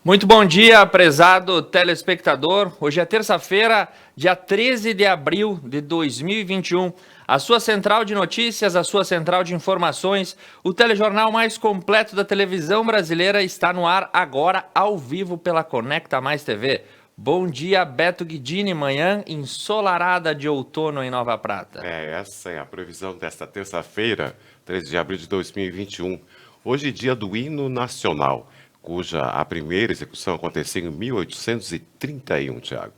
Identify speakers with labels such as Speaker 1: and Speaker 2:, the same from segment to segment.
Speaker 1: Muito bom dia, prezado telespectador. Hoje é terça-feira, dia 13 de abril de 2021. A sua central de notícias, a sua central de informações, o telejornal mais completo da televisão brasileira está no ar agora, ao vivo, pela Conecta Mais TV. Bom dia, Beto Guidini, manhã ensolarada de outono em Nova Prata.
Speaker 2: Essa é a previsão desta terça-feira, 13 de abril de 2021. Hoje, dia do hino nacional, cuja a primeira execução aconteceu em 1831, Tiago.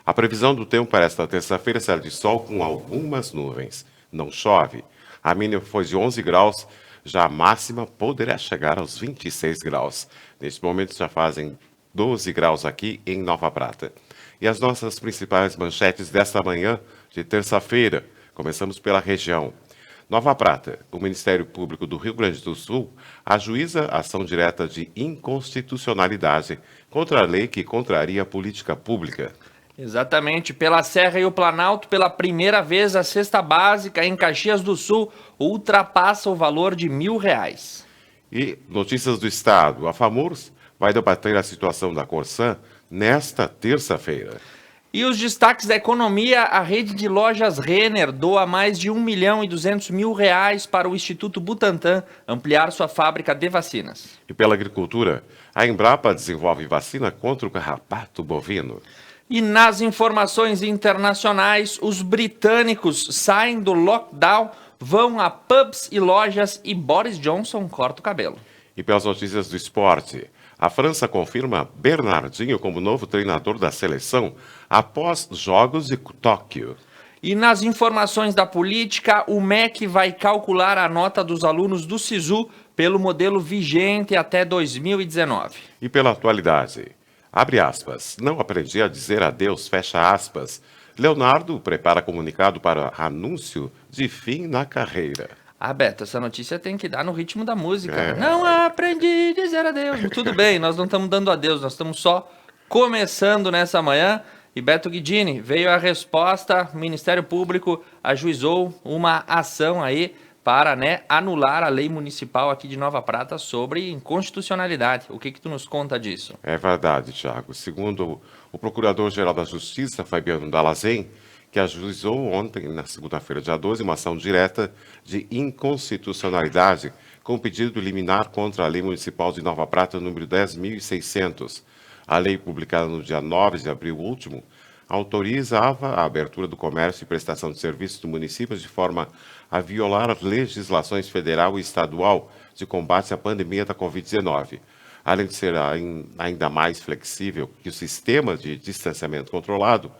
Speaker 2: A previsão do tempo para esta terça-feira será de sol com algumas nuvens. Não chove. A mínima foi de 11 graus, já a máxima poderá chegar aos 26 graus. Neste momento já fazem 12 graus aqui em Nova Prata. E as nossas principais manchetes desta manhã de terça-feira. Começamos pela região. Nova Prata, o Ministério Público do Rio Grande do Sul ajuiza ação direta de inconstitucionalidade contra a lei que contraria a política pública.
Speaker 1: Exatamente, pela Serra e o Planalto, pela primeira vez a cesta básica em Caxias do Sul ultrapassa o valor de R$ 1.000.
Speaker 2: E notícias do Estado. A FAMURS vai debater a situação da Corsã nesta terça-feira.
Speaker 1: E os destaques da economia, a rede de lojas Renner doa mais de R$ 1.200.000 para o Instituto Butantan ampliar sua fábrica de vacinas.
Speaker 2: E pela agricultura, a Embrapa desenvolve vacina contra o carrapato bovino.
Speaker 1: E nas informações internacionais, os britânicos saem do lockdown, vão a pubs e lojas e Boris Johnson corta o cabelo.
Speaker 2: E pelas notícias do esporte, a França confirma Bernardinho como novo treinador da seleção após Jogos de Tóquio.
Speaker 1: E nas informações da política, o MEC vai calcular a nota dos alunos do SISU pelo modelo vigente até 2019.
Speaker 2: E pela atualidade, abre aspas, não aprendi a dizer adeus, fecha aspas. Leonardo prepara comunicado para anúncio de fim na carreira.
Speaker 1: Ah, Beto, essa notícia tem que dar no ritmo da música. Não aprendi a dizer adeus. Tudo bem, nós não estamos dando adeus, nós estamos só começando nessa manhã. E Beto Guidini, veio a resposta, o Ministério Público ajuizou uma ação aí para anular a lei municipal aqui de Nova Prata sobre inconstitucionalidade. O que tu nos conta disso?
Speaker 2: É verdade, Tiago. Segundo o Procurador-Geral da Justiça, Fabiano Dallazem, que ajuizou ontem, na segunda-feira, dia 12, uma ação direta de inconstitucionalidade com pedido liminar contra a Lei Municipal de Nova Prata, número 10.600. A lei, publicada no dia 9 de abril último, autorizava a abertura do comércio e prestação de serviços do município de forma a violar as legislações federal e estadual de combate à pandemia da Covid-19. Além de ser ainda mais flexível que o sistema de distanciamento controlado,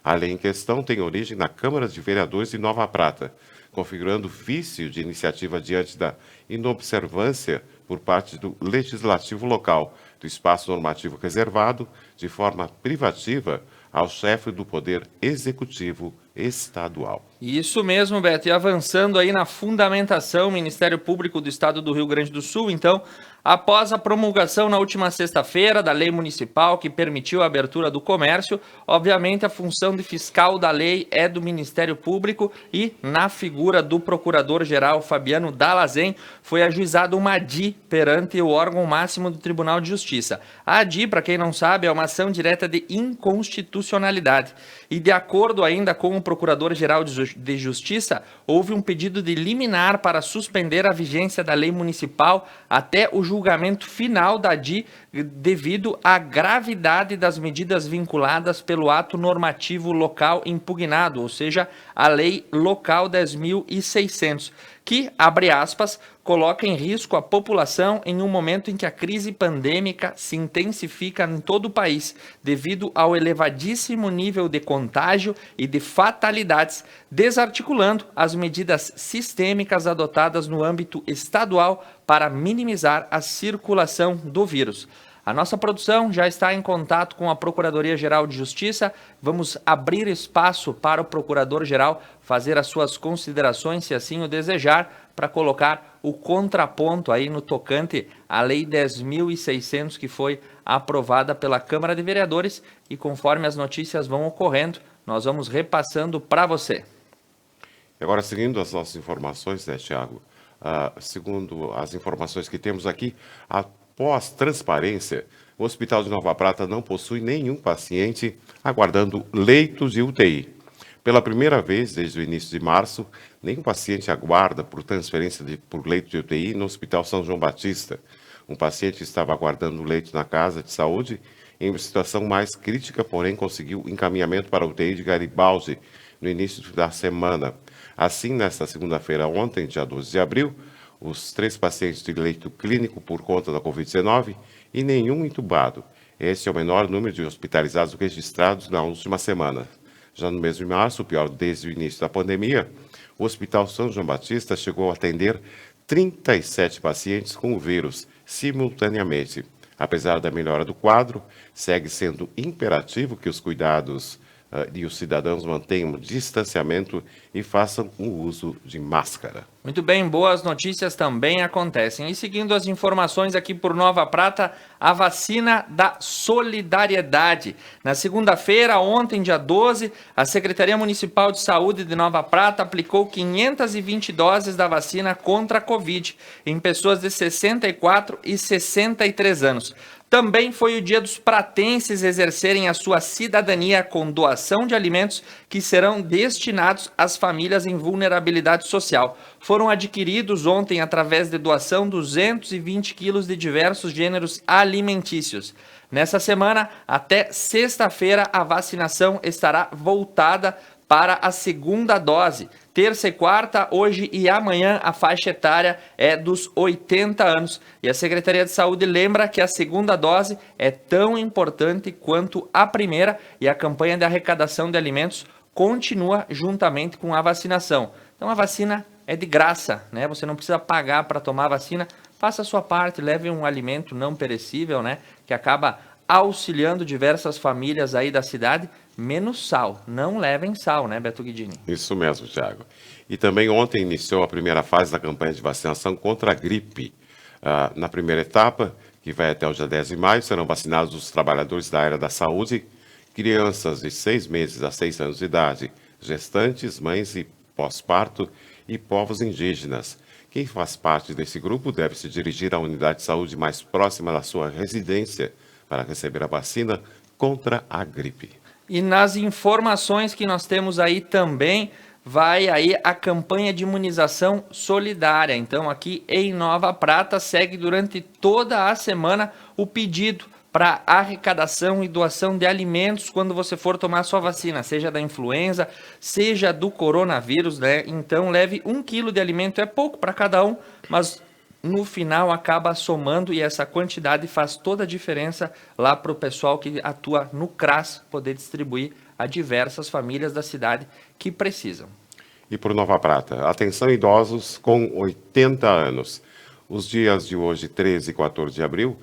Speaker 2: a lei em questão tem origem na Câmara de Vereadores de Nova Prata, configurando vício de iniciativa diante da inobservância por parte do Legislativo local do espaço normativo reservado, de forma privativa, ao chefe do Poder Executivo Estadual.
Speaker 1: Isso mesmo, Beto. E avançando aí na fundamentação, o Ministério Público do Estado do Rio Grande do Sul, então, após a promulgação na última sexta-feira da lei municipal que permitiu a abertura do comércio, obviamente a função de fiscal da lei é do Ministério Público e, na figura do Procurador-Geral Fabiano Dallazem, foi ajuizada uma ADI perante o órgão máximo do Tribunal de Justiça. A ADI, para quem não sabe, é uma ação direta de inconstitucionalidade. E de acordo ainda com o Procurador-Geral de Justiça, houve um pedido de liminar para suspender a vigência da lei municipal até o julgamento final da ADI devido à gravidade das medidas vinculadas pelo ato normativo local impugnado, ou seja, a lei local 10.600, que, abre aspas, coloca em risco a população em um momento em que a crise pandêmica se intensifica em todo o país, devido ao elevadíssimo nível de contágio e de fatalidades, desarticulando as medidas sistêmicas adotadas no âmbito estadual para minimizar a circulação do vírus. A nossa produção já está em contato com a Procuradoria-Geral de Justiça. Vamos abrir espaço para o Procurador-Geral fazer as suas considerações, se assim o desejar, para colocar o contraponto aí no tocante à Lei 10.600 que foi aprovada pela Câmara de Vereadores e conforme as notícias vão ocorrendo, nós vamos repassando para você.
Speaker 2: Agora, seguindo as nossas informações, Tiago, segundo as informações que temos aqui, após transparência, o Hospital de Nova Prata não possui nenhum paciente aguardando leitos de UTI. Pela primeira vez desde o início de março, nenhum paciente aguarda por transferência por leito de UTI no Hospital São João Batista. Um paciente estava aguardando leito na casa de saúde em uma situação mais crítica, porém conseguiu encaminhamento para a UTI de Garibaldi no início da semana. Assim, nesta segunda-feira, ontem, dia 12 de abril, os 3 pacientes de leito clínico por conta da Covid-19 e nenhum entubado. Esse é o menor número de hospitalizados registrados na última semana. Já no mês de março, o pior desde o início da pandemia, o Hospital São João Batista chegou a atender 37 pacientes com o vírus simultaneamente. Apesar da melhora do quadro, segue sendo imperativo que os cuidados e os cidadãos mantenham o distanciamento e façam o uso de máscara.
Speaker 1: Muito bem, boas notícias também acontecem. E seguindo as informações aqui por Nova Prata, a vacina da solidariedade. Na segunda-feira, ontem, dia 12, a Secretaria Municipal de Saúde de Nova Prata aplicou 520 doses da vacina contra a Covid em pessoas de 64 e 63 anos. Também foi o dia dos pratenses exercerem a sua cidadania com doação de alimentos que serão destinados às famílias em vulnerabilidade social. Foram adquiridos ontem, através de doação, 220 quilos de diversos gêneros alimentícios. Nessa semana, até sexta-feira, a vacinação estará voltada para a segunda dose. Terça e quarta, hoje e amanhã, a faixa etária é dos 80 anos. E a Secretaria de Saúde lembra que a segunda dose é tão importante quanto a primeira e a campanha de arrecadação de alimentos continua juntamente com a vacinação. Então a vacina é de graça, né? Você não precisa pagar para tomar a vacina. Faça a sua parte, leve um alimento não perecível, né? Que acaba auxiliando diversas famílias aí da cidade, menos sal. Não levem sal, né, Beto Guidini?
Speaker 2: Isso mesmo, Thiago. E também ontem iniciou a primeira fase da campanha de vacinação contra a gripe. Na primeira etapa, que vai até o dia 10 de maio, serão vacinados os trabalhadores da área da saúde, crianças de 6 meses a 6 anos de idade, gestantes, mães e pós-parto e povos indígenas. Quem faz parte desse grupo deve se dirigir à unidade de saúde mais próxima da sua residência para receber a vacina contra a gripe.
Speaker 1: E nas informações que nós temos aí também, vai aí a campanha de imunização solidária. Então aqui em Nova Prata segue durante toda a semana o pedido para arrecadação e doação de alimentos quando você for tomar sua vacina, seja da influenza, seja do coronavírus, né? Então leve 1 quilo de alimento, é pouco para cada um, mas no final acaba somando e essa quantidade faz toda a diferença lá para o pessoal que atua no CRAS poder distribuir a diversas famílias da cidade que precisam.
Speaker 2: E por Nova Prata, atenção idosos com 80 anos. Os dias de hoje, 13 e 14 de abril,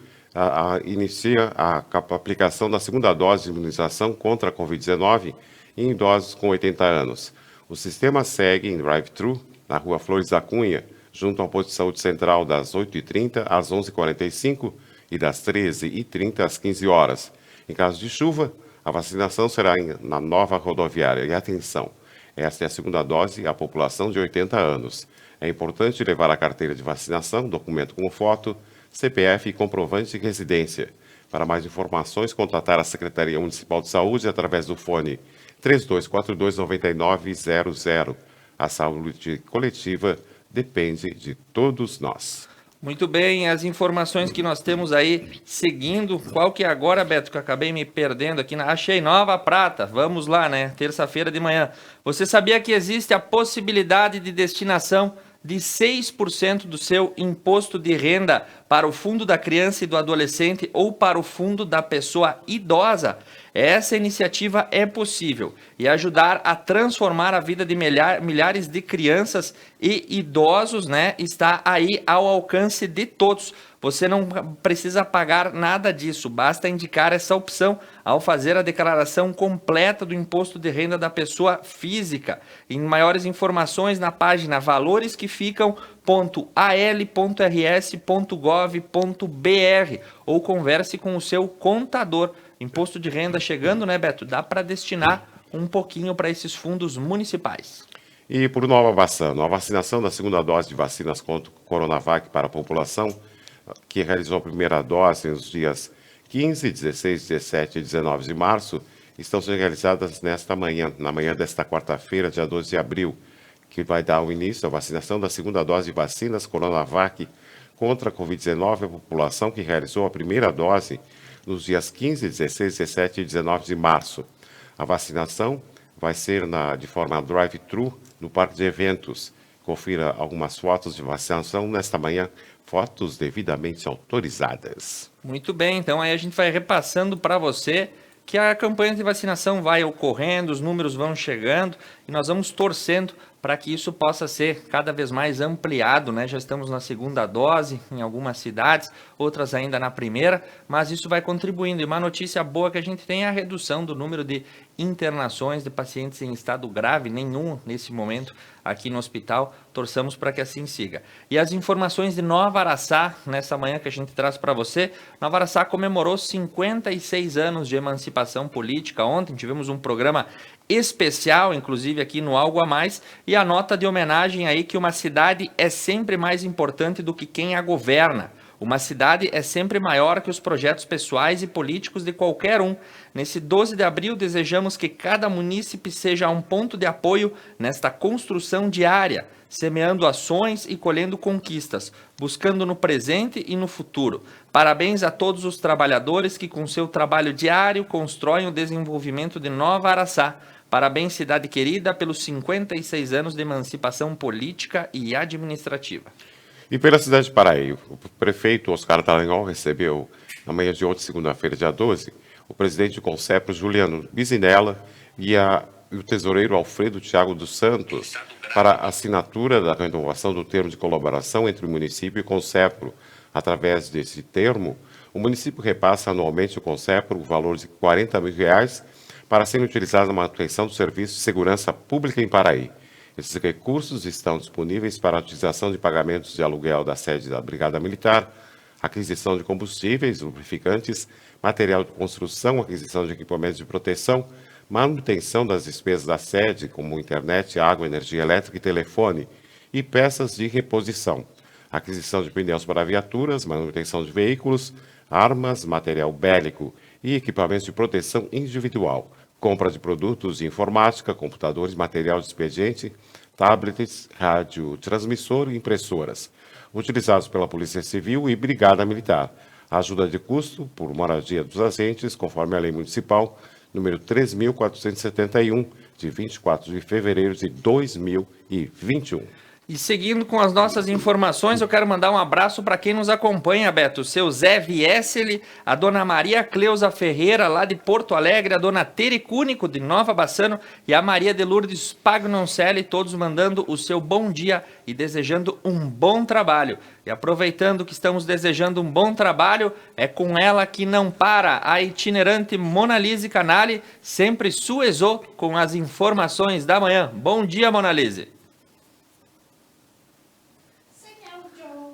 Speaker 2: inicia a aplicação da segunda dose de imunização contra a Covid-19 em idosos com 80 anos. O sistema segue em drive-thru na rua Flores da Cunha, junto ao posto de saúde central, das 8h30 às 11h45 e das 13h30 às 15 horas. Em caso de chuva, a vacinação será na nova rodoviária. E atenção, esta é a segunda dose à população de 80 anos. É importante levar a carteira de vacinação, documento com foto, CPF e comprovante de residência. Para mais informações, contatar a Secretaria Municipal de Saúde através do fone 3242-9900. A saúde coletiva depende de todos nós.
Speaker 1: Muito bem, as informações que nós temos aí seguindo, qual que é agora, Beto, que eu acabei me perdendo aqui, achei Nova Prata, vamos lá, né, terça-feira de manhã. Você sabia que existe a possibilidade de destinação de 6% do seu imposto de renda para o Fundo da Criança e do Adolescente ou para o Fundo da Pessoa Idosa? Essa iniciativa é possível e ajudar a transformar a vida de milhares de crianças e idosos, né, está aí ao alcance de todos. Você não precisa pagar nada disso, basta indicar essa opção ao fazer a declaração completa do imposto de renda da pessoa física. Em maiores informações na página valoresqueficam.al.rs.gov.br ou converse com o seu contador. Imposto de renda chegando, né, Beto? Dá para destinar um pouquinho para esses fundos municipais.
Speaker 2: E por Nova Bassano, a vacinação da segunda dose de vacinas contra o Coronavac para a população que realizou a primeira dose nos dias 15, 16, 17 e 19 de março estão sendo realizadas na manhã desta quarta-feira, dia 12 de abril, que vai dar o início à vacinação da segunda dose de vacinas Coronavac contra a Covid-19 à população que realizou a primeira dose nos dias 15, 16, 17 e 19 de março. A vacinação vai ser de forma drive-thru no parque de eventos. Confira algumas fotos de vacinação nesta manhã, fotos devidamente autorizadas.
Speaker 1: Muito bem, então aí a gente vai repassando para você que a campanha de vacinação vai ocorrendo, os números vão chegando e nós vamos torcendo para que isso possa ser cada vez mais ampliado, né? Já estamos na segunda dose em algumas cidades, outras ainda na primeira, mas isso vai contribuindo. E uma notícia boa que a gente tem é a redução do número de internações de pacientes em estado grave, nenhum nesse momento aqui no hospital. Torçamos para que assim siga. E as informações de Nova Araçá, nessa manhã que a gente traz para você. Nova Araçá comemorou 56 anos de emancipação política. Ontem tivemos um programa especial, inclusive aqui no Algo a Mais, e a nota de homenagem aí que uma cidade é sempre mais importante do que quem a governa. Uma cidade é sempre maior que os projetos pessoais e políticos de qualquer um. Nesse 12 de abril, desejamos que cada munícipe seja um ponto de apoio nesta construção diária, semeando ações e colhendo conquistas, buscando no presente e no futuro. Parabéns a todos os trabalhadores que, com seu trabalho diário, constroem o desenvolvimento de Nova Araçá. Parabéns, cidade querida, pelos 56 anos de emancipação política e administrativa.
Speaker 2: E pela cidade de Paraí, o prefeito Oscar Dallagnol recebeu, na manhã de ontem, segunda-feira, dia 12, o presidente do Concepro, Juliano Bisinella, e o tesoureiro Alfredo Thiago dos Santos, para a assinatura da renovação do termo de colaboração entre o município e o Concepro. Através desse termo, o município repassa anualmente ao Concepro o valor de R$40 mil para serem utilizados na manutenção do serviço de segurança pública em Paraí. Esses recursos estão disponíveis para a utilização de pagamentos de aluguel da sede da Brigada Militar, aquisição de combustíveis, lubrificantes, material de construção, aquisição de equipamentos de proteção, manutenção das despesas da sede, como internet, água, energia elétrica e telefone, e peças de reposição, aquisição de pneus para viaturas, manutenção de veículos, armas, material bélico e equipamentos de proteção individual, compra de produtos de informática, computadores, material de expediente, tablets, rádio, transmissor e impressoras, utilizados pela Polícia Civil e Brigada Militar. Ajuda de custo por moradia dos agentes, conforme a Lei Municipal número 3.471, de 24 de fevereiro de 2021.
Speaker 1: E seguindo com as nossas informações, eu quero mandar um abraço para quem nos acompanha, Beto. O seu Zé Viesseli, a dona Maria Cleusa Ferreira, lá de Porto Alegre, a dona Tere Cúnico, de Nova Bassano, e a Maria de Lourdes Pagnoncelli, todos mandando o seu bom dia e desejando um bom trabalho. E aproveitando que estamos desejando um bom trabalho, é com ela que não para, a itinerante Monalise Canali, sempre suezou com as informações da manhã. Bom dia, Monalise.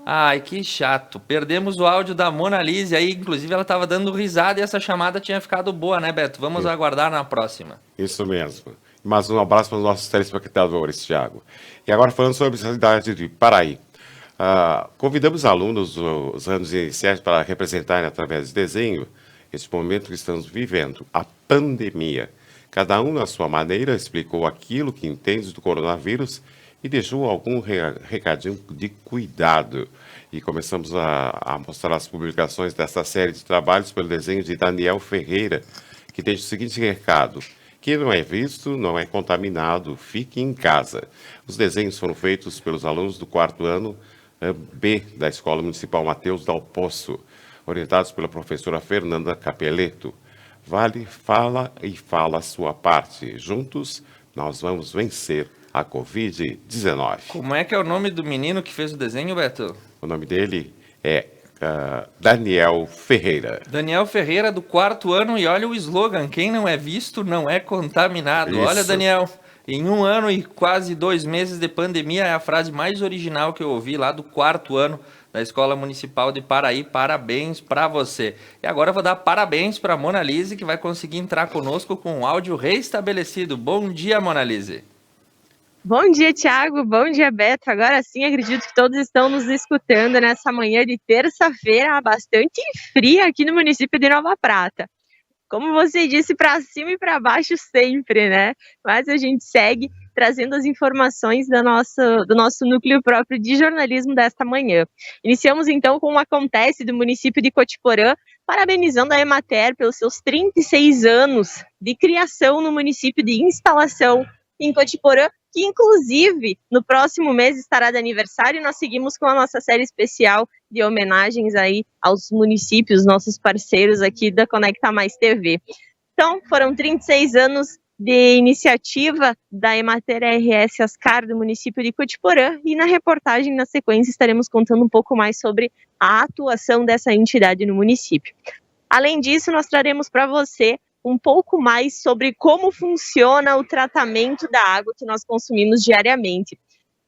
Speaker 1: Ai, que chato. Perdemos o áudio da Monalise aí, inclusive ela estava dando risada e essa chamada tinha ficado boa, né, Beto? Vamos aguardar na próxima.
Speaker 2: Isso mesmo. Mas um abraço para os nossos telespectadores, Thiago. E agora falando sobre a cidade de Paraí. Convidamos alunos dos anos iniciais para representarem através de desenho este momento que estamos vivendo, a pandemia. Cada um, na sua maneira, explicou aquilo que entende do coronavírus e deixou algum recadinho de cuidado. E começamos a mostrar as publicações dessa série de trabalhos pelo desenho de Daniel Ferreira, que deixa o seguinte recado: quem não é visto, não é contaminado, fique em casa. Os desenhos foram feitos pelos alunos do 4º ano B da Escola Municipal Mateus Dal Poço, orientados pela professora Fernanda Capeleto. Fala a sua parte. Juntos, nós vamos vencer a Covid-19.
Speaker 1: Como é que é o nome do menino que fez o desenho, Beto?
Speaker 2: O nome dele é Daniel Ferreira.
Speaker 1: Daniel Ferreira, do 4º ano, e olha o slogan: quem não é visto, não é contaminado.
Speaker 2: Isso.
Speaker 1: Olha, Daniel, em 1 ano e quase 2 meses de pandemia, é a frase mais original que eu ouvi lá do 4º ano da Escola Municipal de Paraí. Parabéns para você. E agora eu vou dar parabéns para a Monalise, que vai conseguir entrar conosco com o áudio restabelecido. Bom dia, Monalise.
Speaker 3: Bom dia, Thiago. Bom dia, Beto. Agora sim, acredito que todos estão nos escutando nessa manhã de terça-feira, bastante fria aqui no município de Nova Prata. Como você disse, para cima e para baixo sempre, né? Mas a gente segue trazendo as informações do nosso núcleo próprio de jornalismo desta manhã. Iniciamos então com o Acontece do município de Cotiporã, parabenizando a Emater pelos seus 36 anos de criação no município de instalação em Cotiporã, que inclusive no próximo mês estará de aniversário, e nós seguimos com a nossa série especial de homenagens aí aos municípios, nossos parceiros aqui da Conecta Mais TV. Então, foram 36 anos de iniciativa da Emater RS Ascar do município de Cotiporã, e na reportagem, na sequência, estaremos contando um pouco mais sobre a atuação dessa entidade no município. Além disso, nós traremos para você um pouco mais sobre como funciona o tratamento da água que nós consumimos diariamente.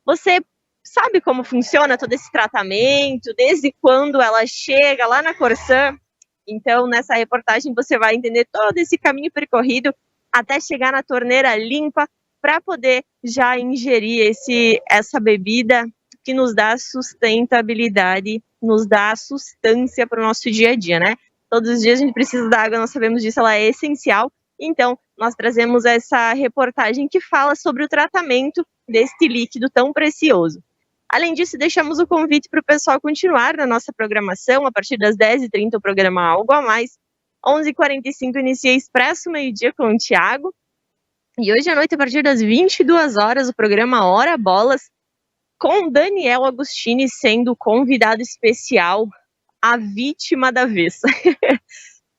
Speaker 3: Você sabe como funciona todo esse tratamento, desde quando ela chega lá na Corsã? Então, nessa reportagem, você vai entender todo esse caminho percorrido até chegar na torneira limpa para poder já ingerir essa bebida que nos dá sustentabilidade, nos dá sustância para o nosso dia a dia, né? Todos os dias a gente precisa da água, nós sabemos disso, ela é essencial. Então, nós trazemos essa reportagem que fala sobre o tratamento deste líquido tão precioso. Além disso, deixamos o convite para o pessoal continuar na nossa programação. A partir das 10h30, o programa Algo a Mais. 11h45, inicia Expresso Meio-Dia com o Thiago. E hoje à noite, a partir das 22 horas, o programa Hora Bolas, com Daniel Agostini sendo o convidado especial, a vítima da vez.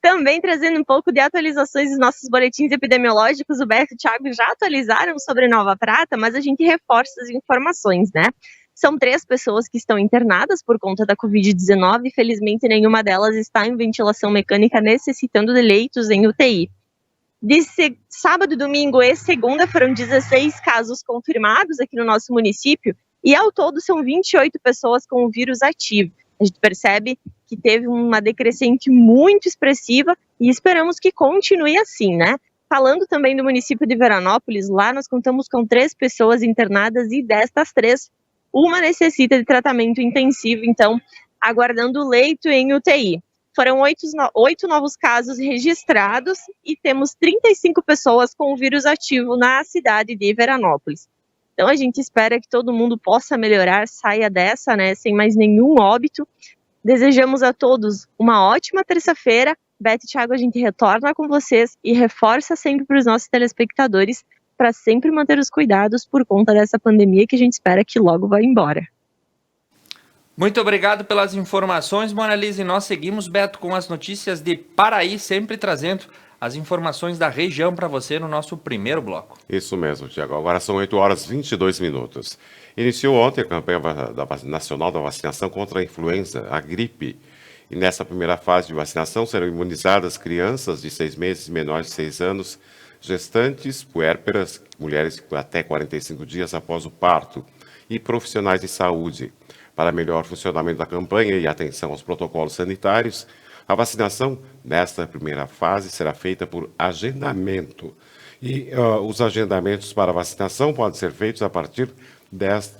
Speaker 3: Também trazendo um pouco de atualizações dos nossos boletins epidemiológicos. O Beto e o Thiago já atualizaram sobre Nova Prata, mas a gente reforça as informações, né? São 3 pessoas que estão internadas por conta da Covid-19. Felizmente, nenhuma delas está em ventilação mecânica, necessitando de leitos em UTI. De sábado, domingo e segunda foram 16 casos confirmados aqui no nosso município, e ao todo são 28 pessoas com o vírus ativo. A gente percebe que teve uma decrescente muito expressiva e esperamos que continue assim, né? Falando também do município de Veranópolis, lá nós contamos com 3 pessoas internadas, e destas 3, uma necessita de tratamento intensivo, então aguardando leito em UTI. Foram 8 novos casos registrados e temos 35 pessoas com o vírus ativo na cidade de Veranópolis. Então a gente espera que todo mundo possa melhorar, saia dessa, né, sem mais nenhum óbito. Desejamos a todos uma ótima terça-feira. Beto e Thiago, a gente retorna com vocês e reforça sempre para os nossos telespectadores para sempre manter os cuidados por conta dessa pandemia que a gente espera que logo vá embora.
Speaker 1: Muito obrigado pelas informações, Monalisa. E nós seguimos, Beto, com as notícias de Paraí, sempre trazendo as informações da região para você no nosso primeiro bloco.
Speaker 2: Isso mesmo, Tiago. Agora são 8h22. Iniciou ontem a campanha nacional da vacinação contra a influenza, a gripe. E nessa primeira fase de vacinação serão imunizadas crianças de 6 meses e menores de 6 anos, gestantes, puérperas, mulheres até 45 dias após o parto e profissionais de saúde. Para melhor funcionamento da campanha e atenção aos protocolos sanitários, a vacinação nesta primeira fase será feita por agendamento. E os agendamentos para vacinação podem ser feitos a partir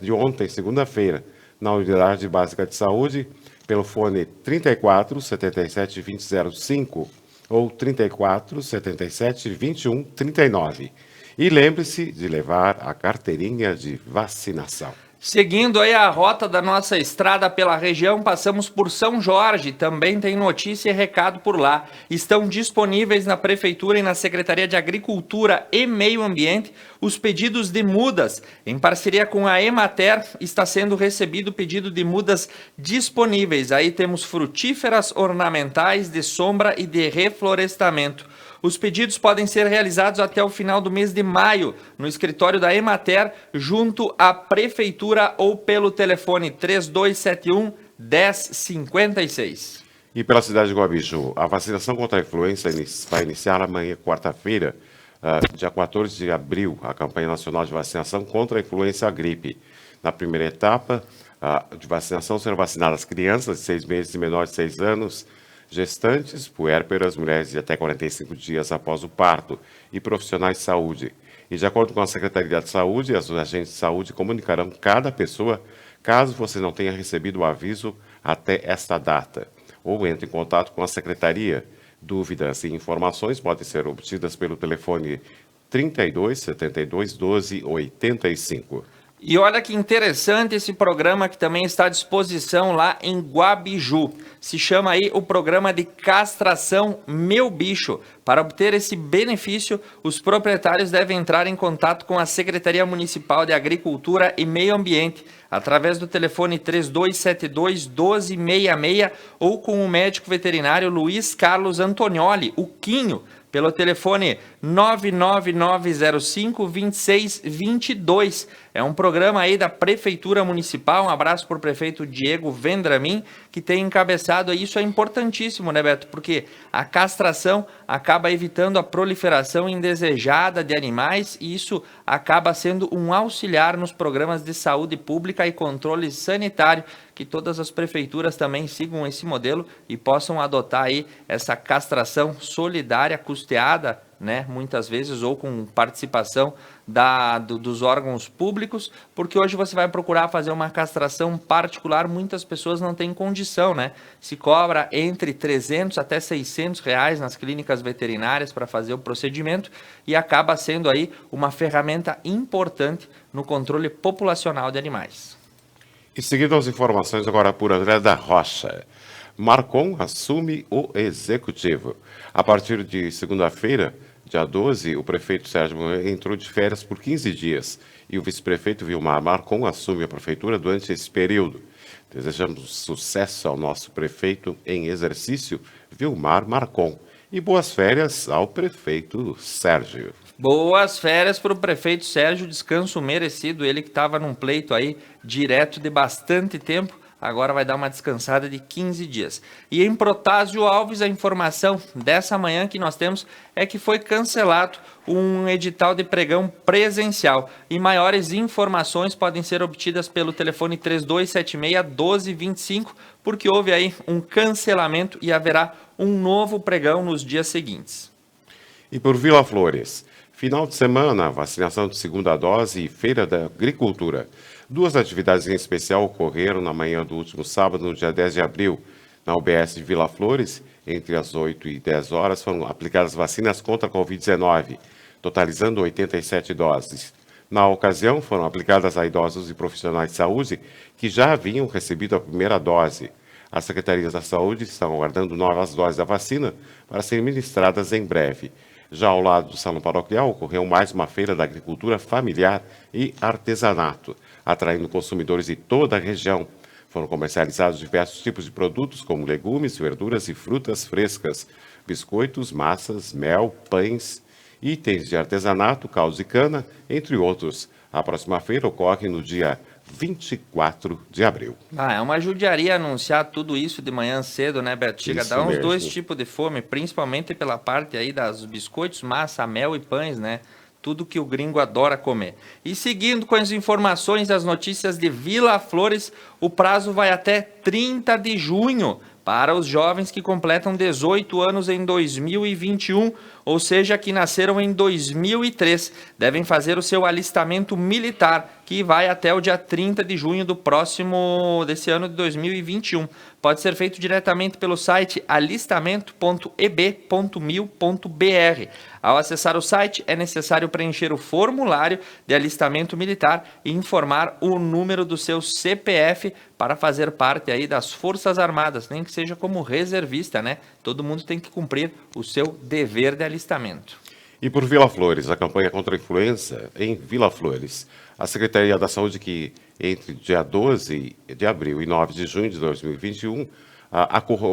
Speaker 2: de ontem, segunda-feira, na Unidade Básica de Saúde, pelo fone 34 77 2005 ou 34 77 21 39. E lembre-se de levar a carteirinha de vacinação.
Speaker 1: Seguindo aí a rota da nossa estrada pela região, passamos por São Jorge. Também tem notícia e recado por lá. Estão disponíveis na Prefeitura e na Secretaria de Agricultura e Meio Ambiente os pedidos de mudas. Em parceria com a Emater, está sendo recebido o pedido de mudas disponíveis. Aí temos frutíferas ornamentais, de sombra e de reflorestamento. Os pedidos podem ser realizados até o final do mês de maio, no escritório da Emater, junto à Prefeitura ou pelo telefone 3271-1056.
Speaker 2: E pela cidade de Guabiju, a vacinação contra a influenza vai iniciar amanhã, quarta-feira, dia 14 de abril, a campanha nacional de vacinação contra a influenza e a gripe. Na primeira etapa de vacinação serão vacinadas crianças de 6 meses e menores de 6 anos, gestantes, puérperas, mulheres de até 45 dias após o parto e profissionais de saúde. E, de acordo com a Secretaria de Saúde, os agentes de saúde comunicarão cada pessoa caso você não tenha recebido o aviso até esta data. Ou entre em contato com a Secretaria. Dúvidas e informações podem ser obtidas pelo telefone 32 72 12 85.
Speaker 1: E olha que interessante esse programa que também está à disposição lá em Guabiju. Se chama aí o programa de castração Meu Bicho. Para obter esse benefício, os proprietários devem entrar em contato com a Secretaria Municipal de Agricultura e Meio Ambiente, através do telefone 3272-1266 ou com o médico veterinário Luiz Carlos Antonioli, o Quinho, pelo telefone 99905-2622. É um programa aí da Prefeitura Municipal. Um abraço para o prefeito Diego Vendramin, que tem encabeçado. Isso é importantíssimo, né, Beto? Porque a castração acaba evitando a proliferação indesejada de animais e isso acaba sendo um auxiliar nos programas de saúde pública e controle sanitário, que todas as prefeituras também sigam esse modelo e possam adotar aí essa castração solidária, custeada, né, muitas vezes, ou com participação dos órgãos públicos, porque hoje você vai procurar fazer uma castração particular, muitas pessoas não têm condição, né? Se cobra entre 300 até 600 reais nas clínicas veterinárias para fazer o procedimento e acaba sendo aí uma ferramenta importante no controle populacional de animais.
Speaker 2: E seguindo as informações agora por André da Rocha. Marcon assume o executivo. A partir de segunda-feira, dia 12, o prefeito Sérgio Mourão entrou de férias por 15 dias e o vice-prefeito Vilmar Marcon assume a prefeitura durante esse período. Desejamos sucesso ao nosso prefeito em exercício, Vilmar Marcon, e boas férias ao prefeito Sérgio.
Speaker 1: Boas férias para o prefeito Sérgio, descanso merecido, ele que estava num pleito aí direto de bastante tempo, agora vai dar uma descansada de 15 dias. E em Protásio Alves, a informação dessa manhã que nós temos é que foi cancelado um edital de pregão presencial. E maiores informações podem ser obtidas pelo telefone 3276-1225, porque houve aí um cancelamento e haverá um novo pregão nos dias seguintes.
Speaker 2: E por Vila Flores, final de semana, vacinação de segunda dose e feira da agricultura. Duas atividades em especial ocorreram na manhã do último sábado, no dia 10 de abril. Na UBS de Vila Flores, entre as 8 e 10 horas, foram aplicadas vacinas contra a Covid-19, totalizando 87 doses. Na ocasião, foram aplicadas a idosos e profissionais de saúde que já haviam recebido a primeira dose. As secretarias da saúde estão aguardando novas doses da vacina para serem ministradas em breve. Já ao lado do Salão Paroquial, ocorreu mais uma feira da agricultura familiar e artesanato, atraindo consumidores de toda a região. Foram comercializados diversos tipos de produtos, como legumes, verduras e frutas frescas, biscoitos, massas, mel, pães, itens de artesanato, caldo de cana, entre outros. A próxima feira ocorre no dia 24 de abril.
Speaker 1: É uma judiaria anunciar tudo isso de manhã cedo, né, Beto? Chega a dar uns dois tipos de fome, principalmente pela parte aí das biscoitos, massa, mel e pães, né? Tudo que o gringo adora comer. E seguindo com as informações e as notícias de Vila Flores, o prazo vai até 30 de junho para os jovens que completam 18 anos em 2021, ou seja, que nasceram em 2003. Devem fazer o seu alistamento militar, que vai até o dia 30 de junho desse ano de 2021. Pode ser feito diretamente pelo site alistamento.eb.mil.br. Ao acessar o site, é necessário preencher o formulário de alistamento militar e informar o número do seu CPF para fazer parte aí das Forças Armadas, nem que seja como reservista, né? Todo mundo tem que cumprir o seu dever de alistamento.
Speaker 2: E por Vila Flores, a campanha contra a influenza em Vila Flores. A Secretaria da Saúde, que entre dia 12 de abril e 9 de junho de 2021,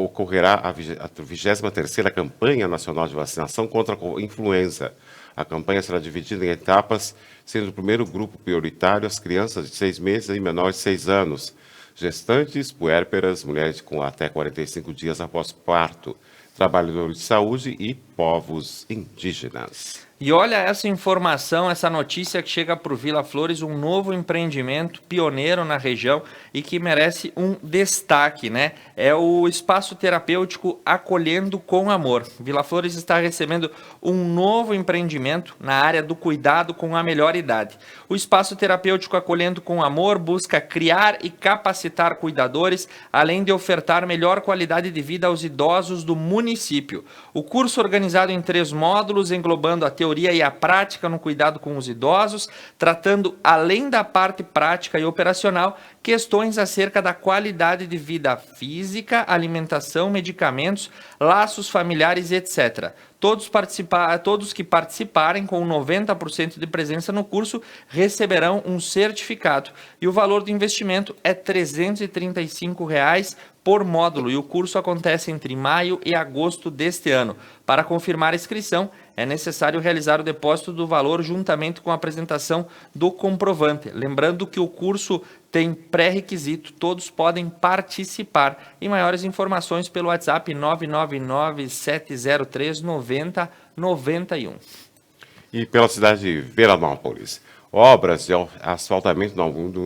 Speaker 2: ocorrerá a 23ª Campanha Nacional de Vacinação contra a Influenza. A campanha será dividida em etapas, sendo o primeiro grupo prioritário as crianças de 6 meses e menores de 6 anos, gestantes, puérperas, mulheres com até 45 dias após parto, trabalhadores de saúde e povos indígenas.
Speaker 1: E olha essa informação, essa notícia que chega para o Vila Flores, um novo empreendimento pioneiro na região e que merece um destaque, né? É o Espaço Terapêutico Acolhendo com Amor. Vila Flores está recebendo um novo empreendimento na área do cuidado com a melhor idade. O Espaço Terapêutico Acolhendo com Amor busca criar e capacitar cuidadores, além de ofertar melhor qualidade de vida aos idosos do município. O curso organizado em 3 módulos, englobando a teoria e a prática no cuidado com os idosos, tratando, além da parte prática e operacional, questões acerca da qualidade de vida física, alimentação, medicamentos, laços familiares, etc. Todos que participarem com 90% de presença no curso receberão um certificado e o valor do investimento é R$ 335 por módulo e o curso acontece entre maio e agosto deste ano. Para confirmar a inscrição, é necessário realizar o depósito do valor juntamente com a apresentação do comprovante. Lembrando que o curso tem pré-requisito, todos podem participar. E maiores informações pelo WhatsApp 999-703-9091.
Speaker 2: E pela cidade de Veranópolis, obras de asfaltamento na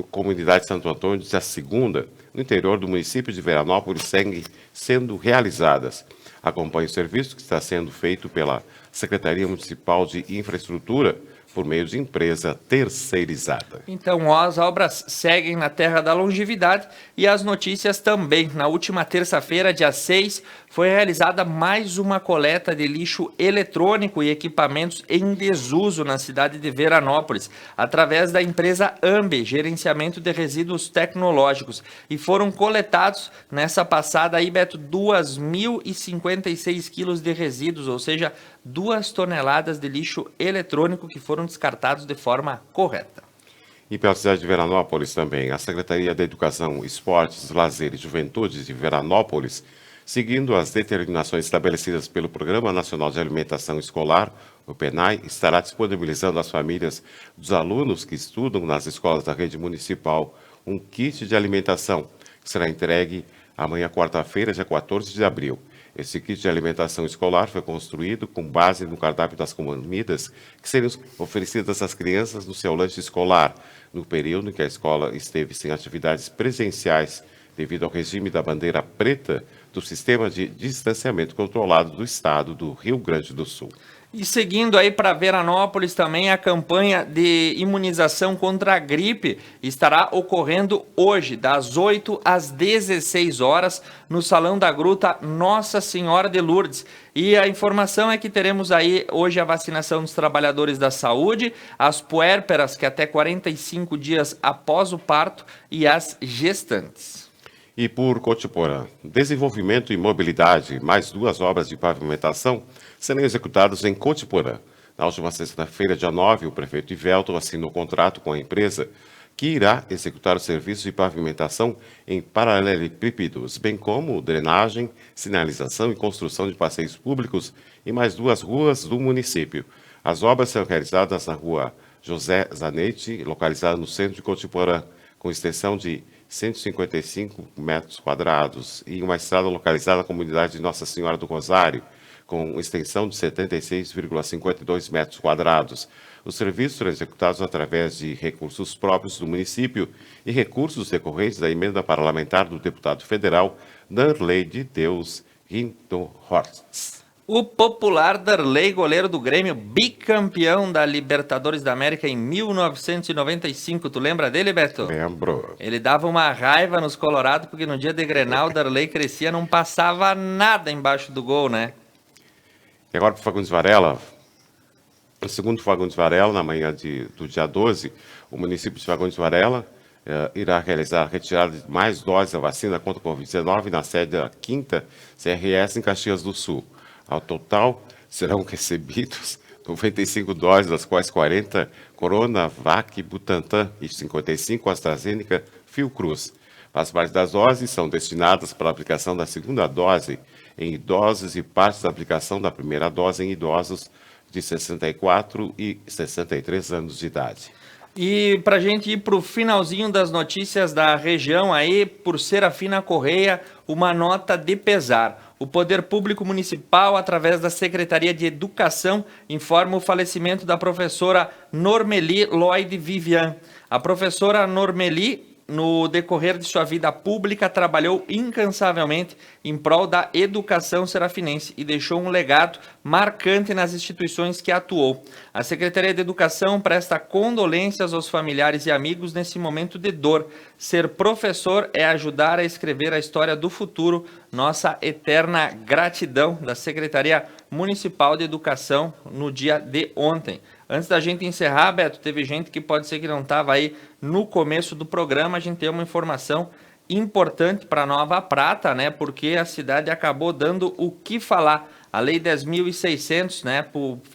Speaker 2: comunidade de Santo Antônio de Segunda, no interior do município de Veranópolis, seguem sendo realizadas. Acompanhe o serviço que está sendo feito pela Secretaria Municipal de Infraestrutura por meio de empresa terceirizada.
Speaker 1: Então, as obras seguem na Terra da Longevidade e as notícias também. Na última terça-feira, dia 6, foi realizada mais uma coleta de lixo eletrônico e equipamentos em desuso na cidade de Veranópolis, através da empresa AMBE, Gerenciamento de Resíduos Tecnológicos. E foram coletados nessa passada aí, Beto, 2.056 quilos de resíduos, ou seja, 2 toneladas de lixo eletrônico que foram descartados de forma correta.
Speaker 2: E pela cidade de Veranópolis também, a Secretaria de Educação, Esportes, Lazer e Juventude de Veranópolis, seguindo as determinações estabelecidas pelo Programa Nacional de Alimentação Escolar, o PNAE, estará disponibilizando às famílias dos alunos que estudam nas escolas da rede municipal um kit de alimentação, que será entregue amanhã, quarta-feira, dia 14 de abril. Esse kit de alimentação escolar foi construído com base no cardápio das comidas que seriam oferecidas às crianças no seu lanche escolar, no período em que a escola esteve sem atividades presenciais, devido ao regime da bandeira preta do Sistema de Distanciamento Controlado do Estado do Rio Grande do Sul.
Speaker 1: E seguindo aí para Veranópolis também, a campanha de imunização contra a gripe estará ocorrendo hoje, das 8 às 16 horas, no Salão da Gruta Nossa Senhora de Lourdes. E a informação é que teremos aí hoje a vacinação dos trabalhadores da saúde, as puérperas, que até 45 dias após o parto, e as gestantes.
Speaker 2: E por Cotiporã, desenvolvimento e mobilidade, mais 2 obras de pavimentação serão executadas em Cotiporã. Na última sexta-feira, dia 9, o prefeito Ivelton assinou contrato com a empresa que irá executar o serviço de pavimentação em paralelepípedos, bem como drenagem, sinalização e construção de passeios públicos em mais 2 ruas do município. As obras serão realizadas na rua José Zanetti, localizada no centro de Cotiporã, com extensão de 155 metros quadrados, e uma estrada localizada na comunidade de Nossa Senhora do Rosário, com extensão de 76,52 metros quadrados. Os serviços serão executados através de recursos próprios do município e recursos decorrentes da emenda parlamentar do deputado federal Darley de Deus Rindohorst.
Speaker 1: O popular Darley, goleiro do Grêmio, bicampeão da Libertadores da América em 1995. Tu lembra dele, Beto?
Speaker 2: Lembro.
Speaker 1: Ele dava uma raiva nos Colorados, porque no dia de Grenal, o Darley crescia, não passava nada embaixo do gol, né?
Speaker 2: E agora para o Fagundes Varela. Segundo o Fagundes Varela, na manhã do dia 12, o município de Fagundes Varela irá realizar a retirada de mais doses da vacina contra o Covid-19 na sede da 5ª CRS em Caxias do Sul. Ao total, serão recebidos 95 doses, das quais 40 Coronavac Butantan e 55 AstraZeneca Fiocruz. As partes das doses são destinadas para a aplicação da segunda dose em idosos e partes da aplicação da primeira dose em idosos de 64 e 63 anos de idade.
Speaker 1: E para a gente ir para o finalzinho das notícias da região aí, por Serafina Correia, uma nota de pesar. O Poder Público Municipal, através da Secretaria de Educação, informa o falecimento da professora Normeli Lloyd Vivian. A professora Normeli, no decorrer de sua vida pública, trabalhou incansavelmente em prol da educação serafinense e deixou um legado marcante nas instituições que atuou. A Secretaria de Educação presta condolências aos familiares e amigos nesse momento de dor. Ser professor é ajudar a escrever a história do futuro. Nossa eterna gratidão da Secretaria Municipal de Educação no dia de ontem. Antes da gente encerrar, Beto, teve gente que pode ser que não estava aí no começo do programa. A gente tem uma informação importante para Nova Prata, né? Porque a cidade acabou dando o que falar. A Lei 10.600, né?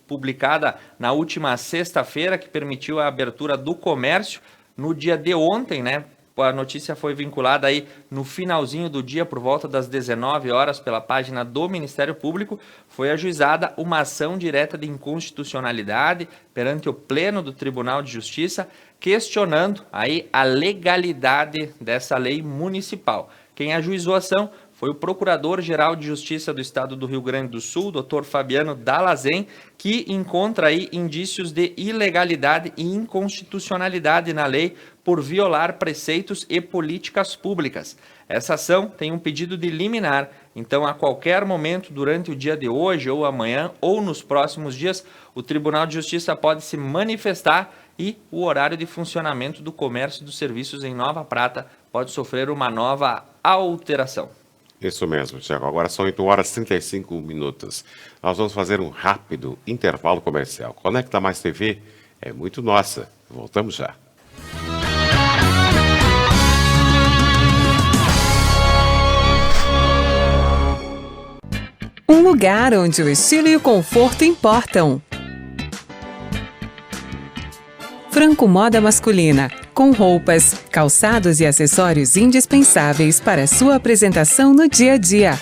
Speaker 1: Publicada na última sexta-feira, que permitiu a abertura do comércio no dia de ontem, né? A notícia foi vinculada aí no finalzinho do dia, por volta das 19 horas, pela página do Ministério Público. Foi ajuizada uma ação direta de inconstitucionalidade perante o Pleno do Tribunal de Justiça, questionando aí a legalidade dessa lei municipal. Quem ajuizou a ação foi o Procurador-Geral de Justiça do Estado do Rio Grande do Sul, Dr. Fabiano Dallazen, que encontra aí indícios de ilegalidade e inconstitucionalidade na lei por violar preceitos e políticas públicas. Essa ação tem um pedido de liminar, então a qualquer momento durante o dia de hoje ou amanhã ou nos próximos dias, o Tribunal de Justiça pode se manifestar e o horário de funcionamento do comércio e dos serviços em Nova Prata pode sofrer uma nova alteração.
Speaker 2: Isso mesmo, Tiago. Agora são 8 horas e 35 minutos. Nós vamos fazer um rápido intervalo comercial. Conecta Mais TV é muito nossa. Voltamos já.
Speaker 4: Um lugar onde o estilo e o conforto importam. Franco Moda Masculina, com roupas, calçados e acessórios indispensáveis para sua apresentação no dia a dia.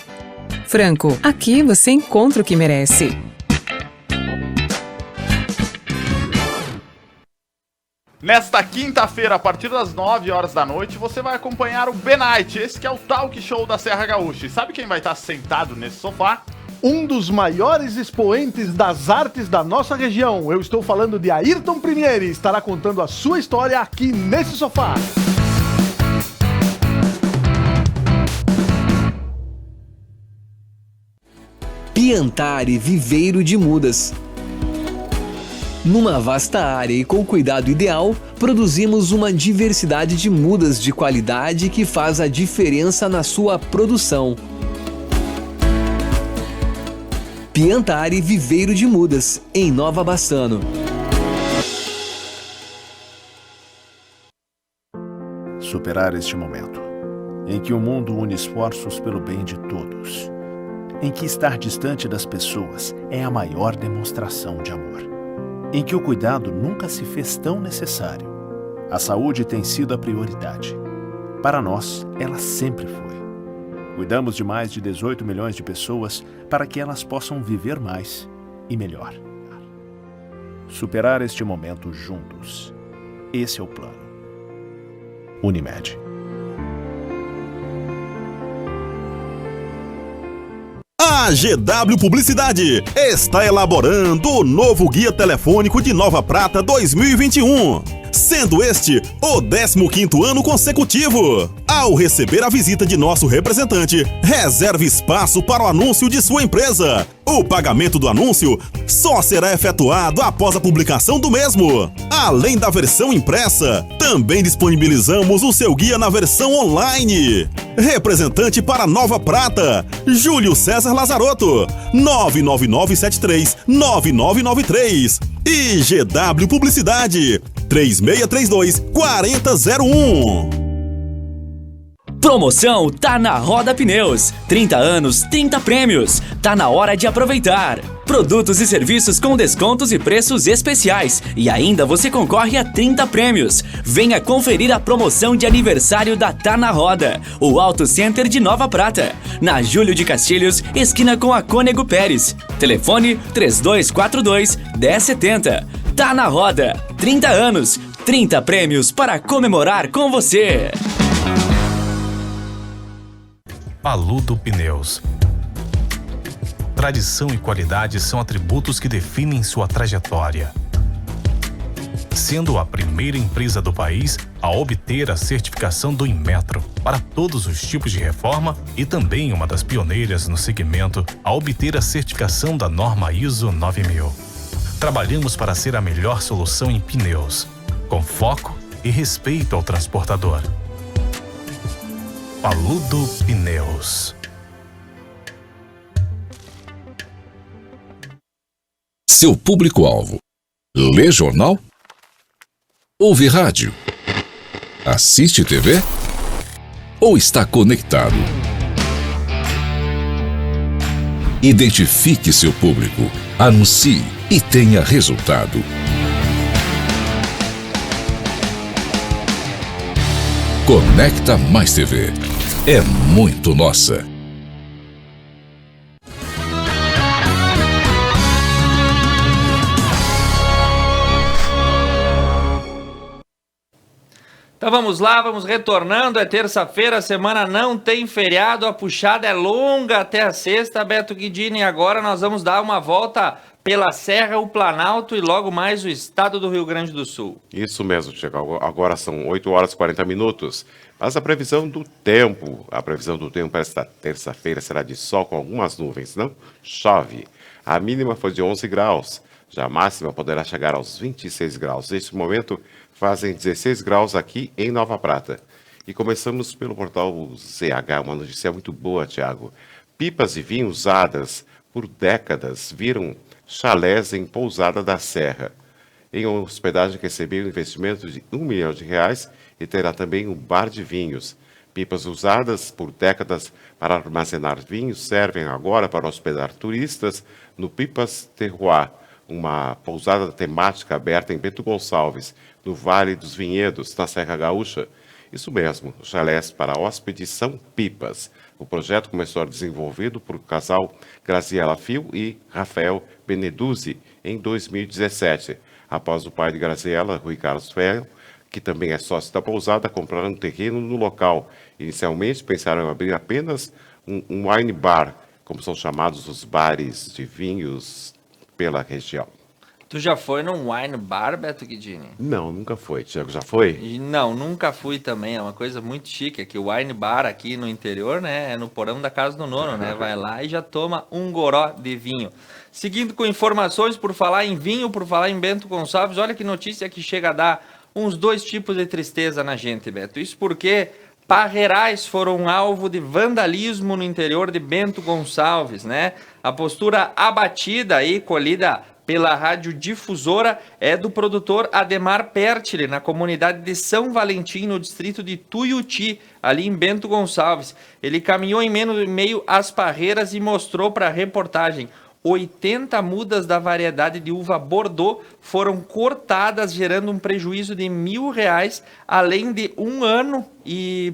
Speaker 4: Franco, aqui você encontra o que merece.
Speaker 5: Nesta quinta-feira, a partir das 9 horas da noite, você vai acompanhar o B-Night, esse que é o talk show da Serra Gaúcha. E sabe quem vai estar sentado nesse sofá?
Speaker 6: Um dos maiores expoentes das artes da nossa região. Eu estou falando de Ayrton Primieri. Estará contando a sua história aqui nesse sofá.
Speaker 7: Piantari Viveiro de Mudas. Numa vasta área e com cuidado ideal, produzimos uma diversidade de mudas de qualidade que faz a diferença na sua produção. Piantari Viveiro de Mudas, em Nova Bassano.
Speaker 8: Superar este momento, em que o mundo une esforços pelo bem de todos, em que estar distante das pessoas é a maior demonstração de amor, em que o cuidado nunca se fez tão necessário. A saúde tem sido a prioridade. Para nós, ela sempre foi. Cuidamos de mais de 18 milhões de pessoas para que elas possam viver mais e melhor. Superar este momento juntos. Esse é o plano. Unimed.
Speaker 9: A GW Publicidade está elaborando o novo Guia Telefônico de Nova Prata 2021, sendo este o 15º ano consecutivo. Ao receber a visita de nosso representante, reserve espaço para o anúncio de sua empresa. O pagamento do anúncio só será efetuado após a publicação do mesmo. Além da versão impressa, também disponibilizamos o seu guia na versão online. Representante para Nova Prata, Júlio César Lazarotto, 99973-9993. E GW Publicidade, 3632-4001.
Speaker 10: Promoção tá na Roda Pneus. 30 anos, 30 prêmios. Tá na hora de aproveitar. Produtos e serviços com descontos e preços especiais. E ainda você concorre a 30 prêmios. Venha conferir a promoção de aniversário da Tá na Roda, o Auto Center de Nova Prata, na Júlio de Castilhos, esquina com a Cônego Pérez. Telefone 3242-1070. Tá na Roda. 30 anos, 30 prêmios para comemorar com você.
Speaker 11: Paludo Pneus. tradição e qualidade são atributos que definem sua trajetória. Sendo a primeira empresa do país a obter a certificação do Inmetro para todos os tipos de reforma e também uma das pioneiras no segmento a obter a certificação da norma ISO 9000. Trabalhamos para ser a melhor solução em pneus, com foco e respeito ao transportador. Paludo Pneus.
Speaker 12: Seu público-alvo: lê jornal? Ouve rádio? Assiste TV? Ou está conectado? Identifique seu público, anuncie e tenha resultado. Conecta Mais TV. É muito nossa.
Speaker 1: Então vamos lá, vamos retornando, é terça-feira, a semana não tem feriado, a puxada é longa até a sexta, Beto Guidini, e agora nós vamos dar uma volta pela Serra, o Planalto e logo mais o estado do Rio Grande do Sul.
Speaker 2: Isso mesmo, Tiago. Agora são 8 horas e 40 minutos. Mas a previsão do tempo para esta terça-feira será de sol com algumas nuvens, não chove. A mínima foi de 11 graus, já a máxima poderá chegar aos 26 graus. Neste momento fazem 16 graus aqui em Nova Prata. E começamos pelo portal ZH, uma notícia muito boa, Tiago. Pipas de vinho usadas por décadas viram chalés em Pousada da Serra. Em uma hospedagem que recebeu um investimento de R$1 milhão e terá também um bar de vinhos. Pipas usadas por décadas para armazenar vinhos servem agora para hospedar turistas no Pipas Terroir, uma pousada temática aberta em Bento Gonçalves, no Vale dos Vinhedos, na Serra Gaúcha. Isso mesmo, chalés para hóspedes são pipas. O projeto começou a ser desenvolvido por o casal Graziela Fio e Rafael Beneduzzi em 2017. Após o pai de Graziela, Rui Carlos Ferro, que também é sócio da pousada, comprar um terreno no local. Inicialmente pensaram em abrir apenas um wine bar, como são chamados os bares de vinhos pela região.
Speaker 1: Tu já foi num wine bar, Beto Guidini?
Speaker 2: Não, nunca foi. Tiago, já foi?
Speaker 1: Não, nunca fui também. É uma coisa muito chique. Aqui o wine bar aqui no interior, né? É no porão da casa do nono, né? Vai lá e já toma um goró de vinho. Seguindo com informações, por falar em vinho, por falar em Bento Gonçalves, olha que notícia que chega a dar uns 2 tipos de tristeza na gente, Beto. Isso porque parreirais foram alvo de vandalismo no interior de Bento Gonçalves, né? A postura abatida aí, colhida pela radiodifusora, é do produtor Ademar Pertile, na comunidade de São Valentim, no distrito de Tuiuti, ali em Bento Gonçalves. Ele caminhou em meio às parreiras e mostrou para a reportagem 80 mudas da variedade de uva Bordeaux foram cortadas, gerando um prejuízo de R$1.000, além de 1 ano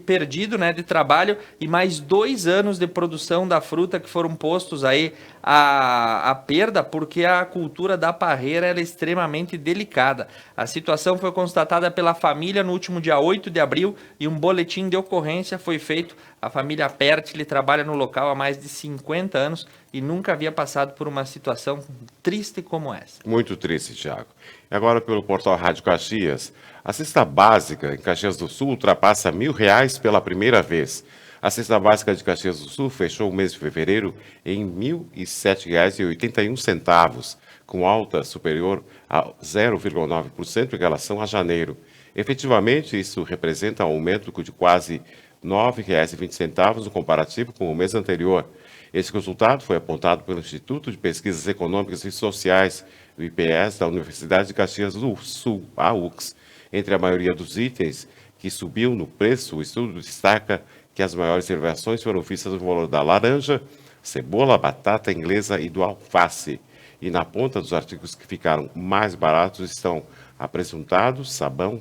Speaker 1: perdido, né, de trabalho e mais 2 anos de produção da fruta que foram postos aí a perda, porque a cultura da parreira ela é extremamente delicada. A situação foi constatada pela família no último dia 8 de abril e um boletim de ocorrência foi feito. A família Pertile trabalha no local há mais de 50 anos e nunca havia passado por uma situação triste como essa.
Speaker 2: Muito triste, Tiago. E agora pelo portal Rádio Caxias. A cesta básica em Caxias do Sul ultrapassa R$1.000 pela primeira vez. A cesta básica de Caxias do Sul fechou o mês de fevereiro em R$ 1.007,81, com alta superior a 0,9% em relação a janeiro. Efetivamente, isso representa um aumento de quase R$ 9,20 no comparativo com o mês anterior. Esse resultado foi apontado pelo Instituto de Pesquisas Econômicas e Sociais, o IPS, da Universidade de Caxias do Sul, a UX. Entre a maioria dos itens que subiu no preço, o estudo destaca que as maiores elevações foram vistas no valor da laranja, cebola, batata inglesa e do alface. E na ponta dos artigos que ficaram mais baratos estão apresentados, sabão,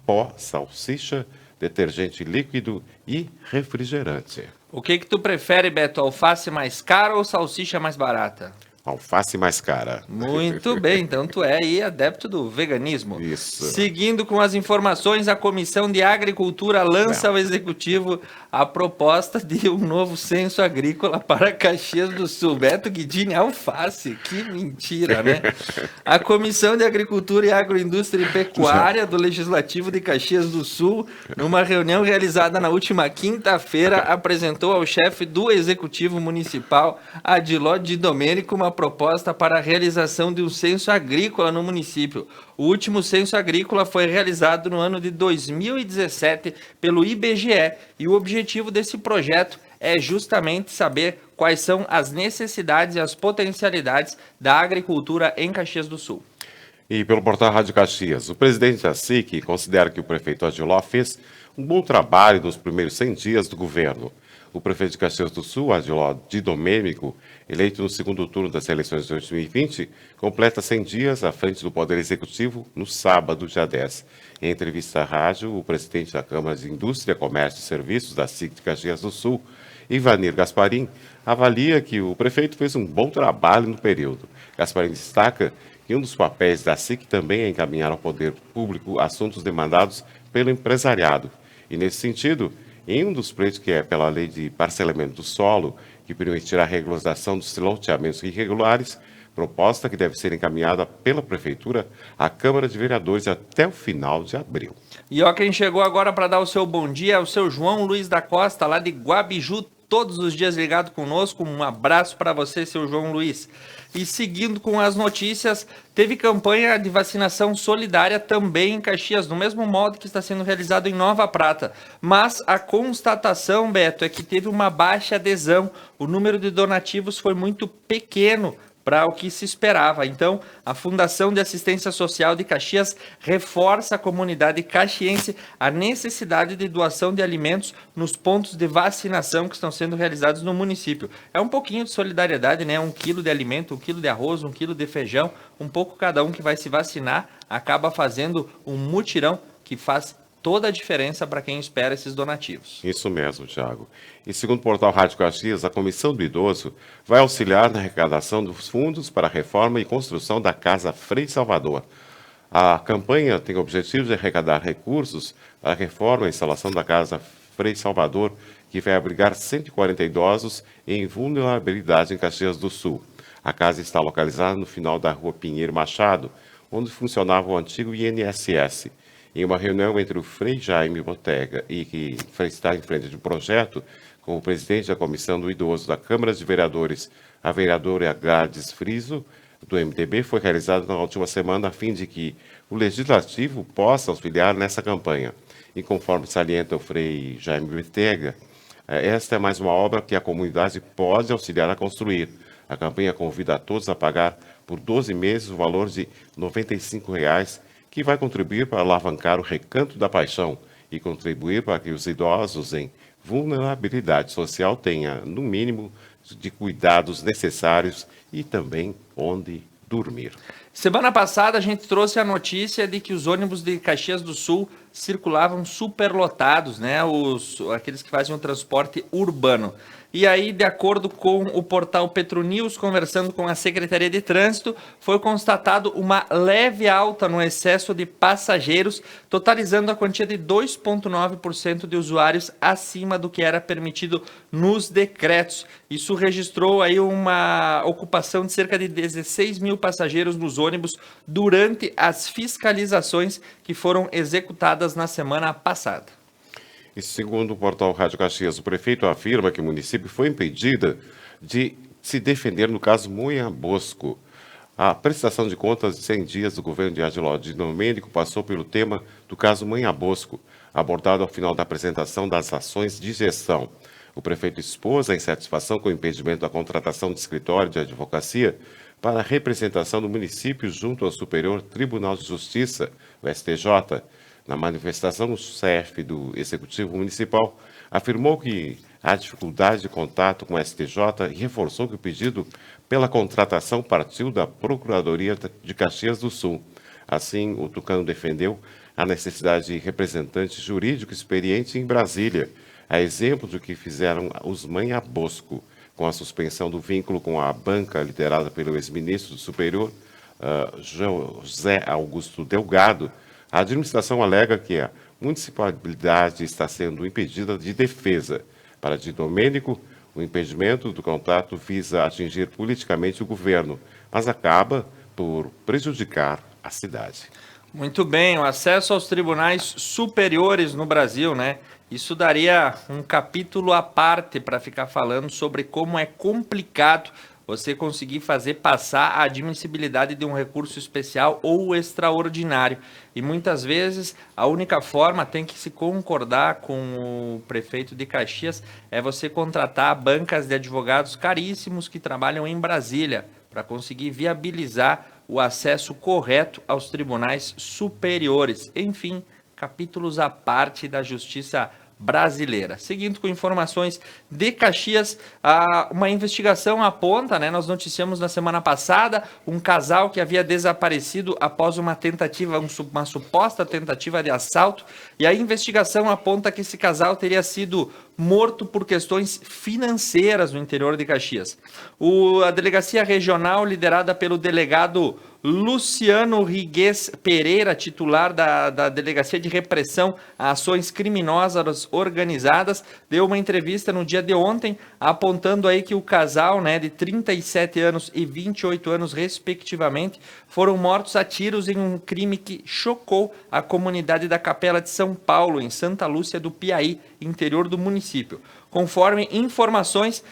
Speaker 2: pó, salsicha, detergente líquido e refrigerante.
Speaker 1: O que tu prefere, Beto? Alface mais cara ou salsicha mais barata?
Speaker 2: alface mais cara.
Speaker 1: Muito bem, então tu é aí adepto do veganismo.
Speaker 2: Isso.
Speaker 1: Seguindo com as informações, a Comissão de Agricultura lança ao Executivo a proposta de um novo censo agrícola para Caxias do Sul. Beto Guidini, alface, que mentira, né? A Comissão de Agricultura e Agroindústria e Pecuária do Legislativo de Caxias do Sul, numa reunião realizada na última quinta-feira, apresentou ao chefe do Executivo Municipal, Adiló de Domênico, uma proposta para a realização de um censo agrícola no município. O último censo agrícola foi realizado no ano de 2017 pelo IBGE e o objetivo desse projeto é justamente saber quais são as necessidades e as potencialidades da agricultura em Caxias do Sul.
Speaker 2: E pelo portal Rádio Caxias, o presidente da SIC considera que o prefeito Adiló fez um bom trabalho nos primeiros 100 dias do governo. O prefeito de Caxias do Sul, Adiló de Domênico, eleito no segundo turno das eleições de 2020, completa 100 dias à frente do Poder Executivo no sábado, dia 10. Em entrevista à rádio, o presidente da Câmara de Indústria, Comércio e Serviços da SIC de Caxias do Sul, Ivanir Gasparim, avalia que o prefeito fez um bom trabalho no período. Gasparim destaca que um dos papéis da SIC também é encaminhar ao poder público assuntos demandados pelo empresariado. E, nesse sentido, em um dos pleitos que é pela lei de parcelamento do solo, que permitirá a regularização dos loteamentos irregulares, proposta que deve ser encaminhada pela Prefeitura à Câmara de Vereadores até o final de abril.
Speaker 1: E ó, quem chegou agora para dar o seu bom dia é o seu João Luiz da Costa, lá de Guabiju, todos os dias ligado conosco. Um abraço para você, seu João Luiz. E seguindo com as notícias, teve campanha de vacinação solidária também em Caxias, do mesmo modo que está sendo realizado em Nova Prata. Mas a constatação, Beto, é que teve uma baixa adesão. O número de donativos foi muito pequeno para o que se esperava. Então, a Fundação de Assistência Social de Caxias reforça a comunidade caxiense a necessidade de doação de alimentos nos pontos de vacinação que estão sendo realizados no município. É um pouquinho de solidariedade, né? 1 quilo de alimento, 1 quilo de arroz, 1 quilo de feijão, um pouco cada um que vai se vacinar acaba fazendo um mutirão que faz toda a diferença para quem espera esses donativos.
Speaker 2: Isso mesmo, Thiago. E segundo o portal Rádio Caxias, a Comissão do Idoso vai auxiliar na arrecadação dos fundos para a reforma e construção da Casa Frei Salvador. A campanha tem o objetivo de arrecadar recursos para a reforma e instalação da Casa Frei Salvador, que vai abrigar 140 idosos em vulnerabilidade em Caxias do Sul. A casa está localizada no final da rua Pinheiro Machado, onde funcionava o antigo INSS. Em uma reunião entre o Frei Jaime Botega e que está em frente do projeto, com o presidente da Comissão do Idoso da Câmara de Vereadores, a vereadora Gladys Friso, do MDB, foi realizado na última semana a fim de que o Legislativo possa auxiliar nessa campanha. E conforme salienta o Frei Jaime Botega, esta é mais uma obra que a comunidade pode auxiliar a construir. A campanha convida a todos a pagar por 12 meses o valor de R$ 95,00, que vai contribuir para alavancar o Recanto da Paixão e contribuir para que os idosos em vulnerabilidade social tenham, no mínimo, de cuidados necessários e também onde dormir.
Speaker 1: Semana passada a gente trouxe a notícia de que os ônibus de Caxias do Sul circulavam superlotados, né? Aqueles que fazem o transporte urbano. E aí, de acordo com o portal Petronews, conversando com a Secretaria de Trânsito, foi constatado uma leve alta no excesso de passageiros, totalizando a quantia de 2,9% de usuários acima do que era permitido nos decretos. Isso registrou aí uma ocupação de cerca de 16 mil passageiros nos ônibus durante as fiscalizações que foram executadas na semana passada.
Speaker 2: E segundo o portal Rádio Caxias, o prefeito afirma que o município foi impedido de se defender no caso Munha Bosco. A prestação de contas de 100 dias do governo de Adiló de Domênico passou pelo tema do caso Munha Bosco, abordado ao final da apresentação das ações de gestão. O prefeito expôs a insatisfação com o impedimento da contratação de escritório de advocacia para a representação do município junto ao Superior Tribunal de Justiça, o STJ. Na manifestação, o chefe do Executivo Municipal afirmou que há dificuldade de contato com o STJ e reforçou que o pedido pela contratação partiu da Procuradoria de Caxias do Sul. Assim, o tucano defendeu a necessidade de representante jurídico experiente em Brasília, a exemplo do que fizeram os Munha Bosco. com a suspensão do vínculo com a banca liderada pelo ex-ministro do Superior, José Augusto Delgado, a administração alega que a municipalidade está sendo impedida de defesa. Para Di Domênico, o impedimento do contrato visa atingir politicamente o governo, mas acaba por prejudicar a cidade.
Speaker 1: Muito bem, o acesso aos tribunais superiores no Brasil, né? Isso daria um capítulo à parte para ficar falando sobre como é complicado você conseguir fazer passar a admissibilidade de um recurso especial ou extraordinário. E muitas vezes a única forma, tem que se concordar com o prefeito de Caxias, é você contratar bancas de advogados caríssimos que trabalham em Brasília, para conseguir viabilizar o acesso correto aos tribunais superiores. Enfim, capítulos à parte da justiça brasileira. Seguindo com informações de Caxias, uma investigação aponta, né, nós noticiamos na semana passada, um casal que havia desaparecido após uma suposta tentativa de assalto, e a investigação aponta que esse casal teria sido morto por questões financeiras no interior de Caxias. A delegacia regional, liderada pelo delegado Luciano Rigues Pereira, titular da Delegacia de Repressão a Ações Criminosas Organizadas, deu uma entrevista no dia de ontem, apontando aí que o casal, né, de 37 anos e 28 anos, respectivamente, foram mortos a tiros em um crime que chocou a comunidade da Capela de São Paulo, em Santa Lúcia do Piauí, interior do município. Conforme informações,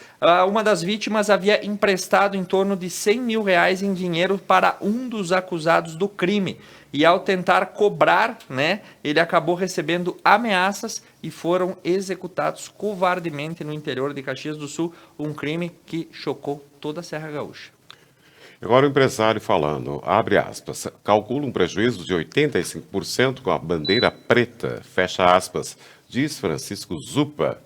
Speaker 1: uma das vítimas havia emprestado em torno de R$100 mil em dinheiro para um dos acusados do crime. E ao tentar cobrar, né, ele acabou recebendo ameaças e foram executados covardemente no interior de Caxias do Sul, um crime que chocou toda a Serra Gaúcha.
Speaker 2: Agora o empresário falando, abre aspas, calcula um prejuízo de 85% com a bandeira preta, fecha aspas, diz Francisco Zupa.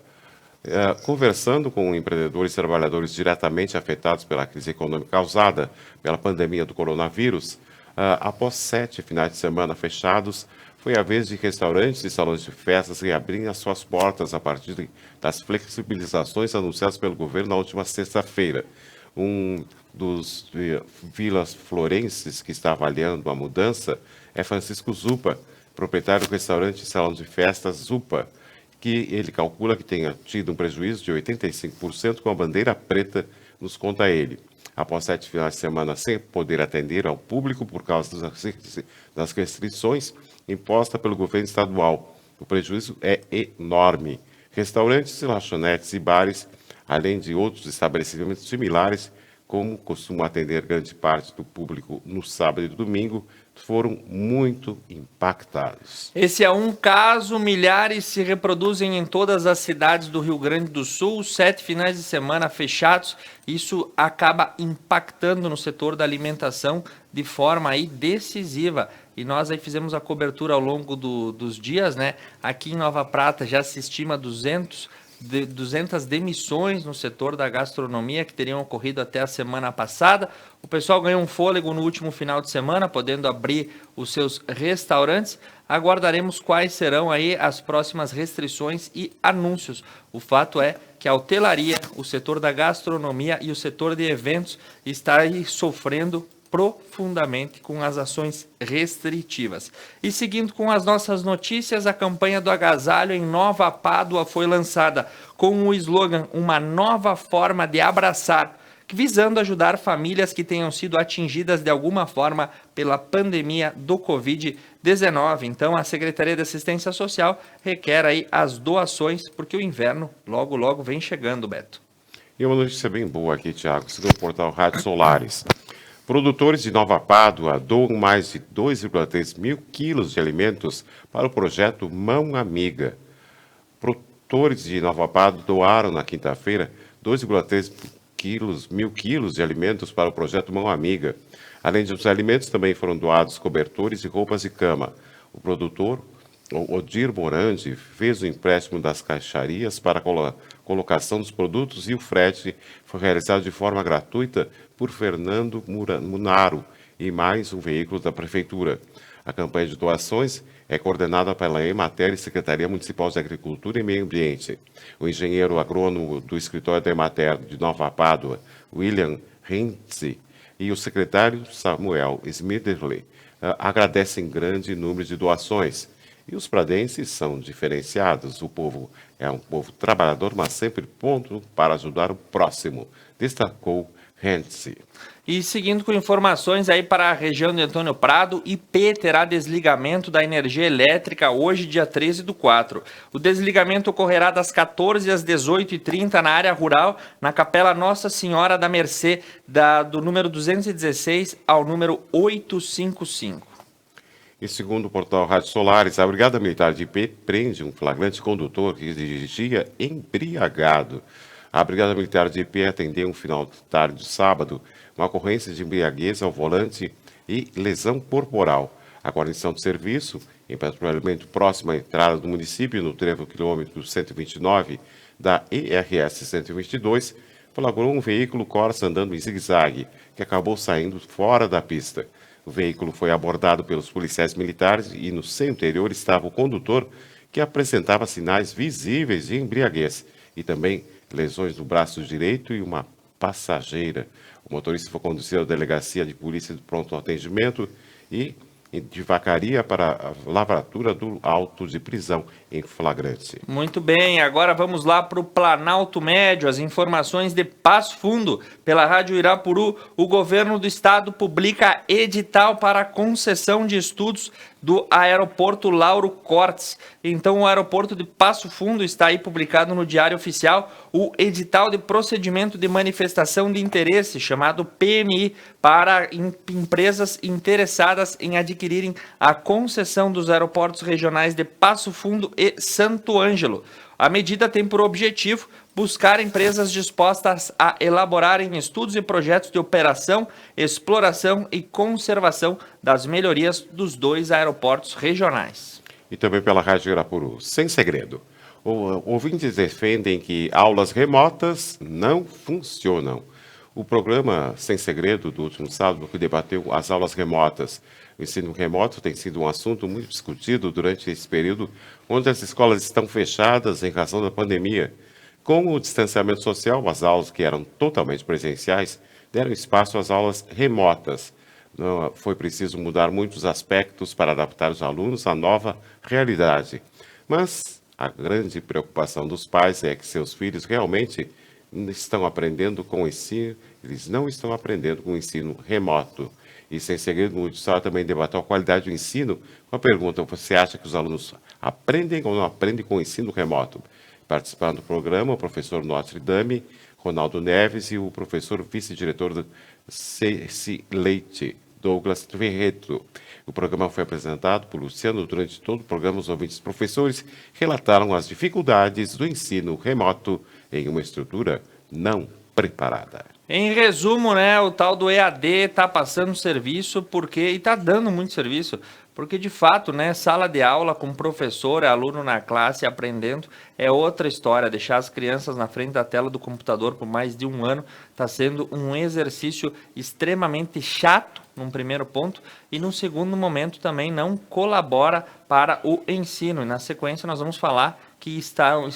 Speaker 2: Conversando com empreendedores e trabalhadores diretamente afetados pela crise econômica causada pela pandemia do coronavírus, após 7 finais de semana fechados, foi a vez de restaurantes e salões de festas reabrirem as suas portas a partir das flexibilizações anunciadas pelo governo na última sexta-feira. Um dos vilas florenses que está avaliando a mudança é Francisco Zupa, proprietário do restaurante e salão de festas Zupa, que ele calcula que tenha tido um prejuízo de 85% com a bandeira preta, nos conta ele. Após 7 finais de semana sem poder atender ao público por causa das restrições impostas pelo governo estadual, o prejuízo é enorme. Restaurantes, lanchonetes e bares, além de outros estabelecimentos similares, como costumam atender grande parte do público no sábado e domingo, foram muito impactados.
Speaker 1: Esse é um caso, milhares se reproduzem em todas as cidades do Rio Grande do Sul, 7 finais de semana fechados, isso acaba impactando no setor da alimentação de forma aí decisiva. E nós aí fizemos a cobertura ao longo dos dias, né? Aqui em Nova Prata já se estima 200 demissões no setor da gastronomia que teriam ocorrido até a semana passada. O pessoal ganhou um fôlego no último final de semana, podendo abrir os seus restaurantes. Aguardaremos quais serão aí as próximas restrições e anúncios. O fato é que a hotelaria, o setor da gastronomia e o setor de eventos está aí sofrendo profundamente com as ações restritivas. E seguindo com as nossas notícias, a campanha do agasalho em Nova Pádua foi lançada com o slogan Uma Nova Forma de Abraçar, visando ajudar famílias que tenham sido atingidas de alguma forma pela pandemia do Covid-19. Então, a Secretaria de Assistência Social requer aí as doações, porque o inverno logo, logo vem chegando, Beto.
Speaker 2: E uma notícia bem boa aqui, Thiago, segundo o portal Rádio Solares. Produtores de Nova Pádua doam mais de 2,3 mil quilos de alimentos para o projeto Mão Amiga. Produtores de Nova Pádua doaram na quinta-feira 2,3 mil quilos de alimentos para o projeto Mão Amiga. Além dos alimentos, também foram doados cobertores e roupas de cama. O produtor, Odir Morandi, fez o empréstimo das caixarias para a colocação dos produtos e o frete foi realizado de forma gratuita por Fernando Munaro e mais um veículo da Prefeitura. A campanha de doações é coordenada pela Emater e Secretaria Municipal de Agricultura e Meio Ambiente. O engenheiro agrônomo do escritório da Emater de Nova Pádua, William Hintze, e o secretário Samuel Smithers agradecem grande número de doações. E os pradenses são diferenciados. O povo é um povo trabalhador, mas sempre pronto para ajudar o próximo, destacou Hentze.
Speaker 1: E seguindo com informações aí para a região de Antônio Prado, IP terá desligamento da energia elétrica hoje, dia 13/4. O desligamento ocorrerá das 14 às 18h30 na área rural, na Capela Nossa Senhora da Mercê, do número 216 ao número 855.
Speaker 2: E segundo o portal Rádio Solares, a Brigada Militar de IP prende um flagrante condutor que dirigia embriagado. A Brigada Militar de IP atendeu um final de tarde de sábado uma ocorrência de embriaguez ao volante e lesão corporal. A guarnição de serviço, em patrulhamento próximo à entrada do município, no trevo quilômetro 129 da ERS 122, flagrou um veículo Corsa andando em zigue-zague, que acabou saindo fora da pista. O veículo foi abordado pelos policiais militares e no seu interior estava o condutor, que apresentava sinais visíveis de embriaguez e também lesões no braço direito e uma passageira. O motorista foi conduzido à delegacia de polícia de pronto atendimento e de Vacaria para a lavratura do auto de prisão em flagrante.
Speaker 1: Muito bem, agora vamos lá para o Planalto Médio, as informações de Passo Fundo. Pela Rádio Irapuru, o governo do estado publica edital para concessão de estudos do aeroporto Lauro Cortes. Então, o aeroporto de Passo Fundo está aí publicado no Diário Oficial o edital de procedimento de manifestação de interesse, chamado PMI, para empresas interessadas em adquirirem a concessão dos aeroportos regionais de Passo Fundo e Santo Ângelo. A medida tem por objetivo buscar empresas dispostas a elaborarem estudos e projetos de operação, exploração e conservação das melhorias dos dois aeroportos regionais.
Speaker 2: E também pela Rádio Irapuru, sem segredo. Ouvintes defendem que aulas remotas não funcionam. O programa Sem Segredo do último sábado que debateu as aulas remotas. O ensino remoto tem sido um assunto muito discutido durante esse período, onde as escolas estão fechadas em razão da pandemia. Com o distanciamento social, as aulas que eram totalmente presenciais deram espaço às aulas remotas. Foi preciso mudar muitos aspectos para adaptar os alunos à nova realidade. Mas a grande preocupação dos pais é que seus filhos realmente estão aprendendo com o ensino, eles não estão aprendendo com o ensino remoto. E Sem Segredo, o edital também debateu a qualidade do ensino com a pergunta: você acha que os alunos aprendem ou não aprendem com o ensino remoto? Participaram do programa o professor Notre Dame, Ronaldo Neves, e o professor vice-diretor do CECI Leite, Douglas Ferreto. O programa foi apresentado por Luciano. Durante todo o programa, os ouvintes professores relataram as dificuldades do ensino remoto em uma estrutura não preparada.
Speaker 1: Em resumo, né, o tal do EAD está passando serviço e está dando muito serviço, porque de fato, né, sala de aula com professor e aluno na classe aprendendo é outra história. Deixar as crianças na frente da tela do computador por mais de um ano está sendo um exercício extremamente chato, num primeiro ponto, e num segundo momento também não colabora para o ensino. E na sequência nós vamos falar que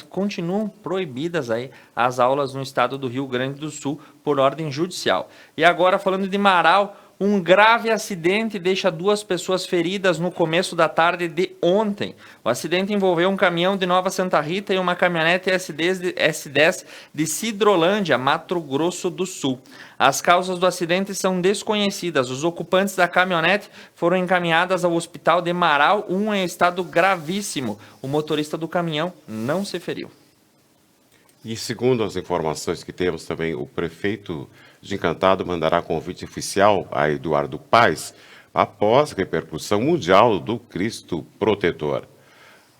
Speaker 1: continuam proibidas aí as aulas no estado do Rio Grande do Sul por ordem judicial. E agora, falando de Marau, um grave acidente deixa 2 pessoas feridas no começo da tarde de ontem. O acidente envolveu um caminhão de Nova Santa Rita e uma caminhonete S10 de Sidrolândia, Mato Grosso do Sul. As causas do acidente são desconhecidas. Os ocupantes da caminhonete foram encaminhados ao hospital de Marau, um em estado gravíssimo. O motorista do caminhão não se feriu.
Speaker 2: E segundo as informações que temos também, o prefeito de Encantado mandará convite oficial a Eduardo Paes após repercussão mundial do Cristo Protetor.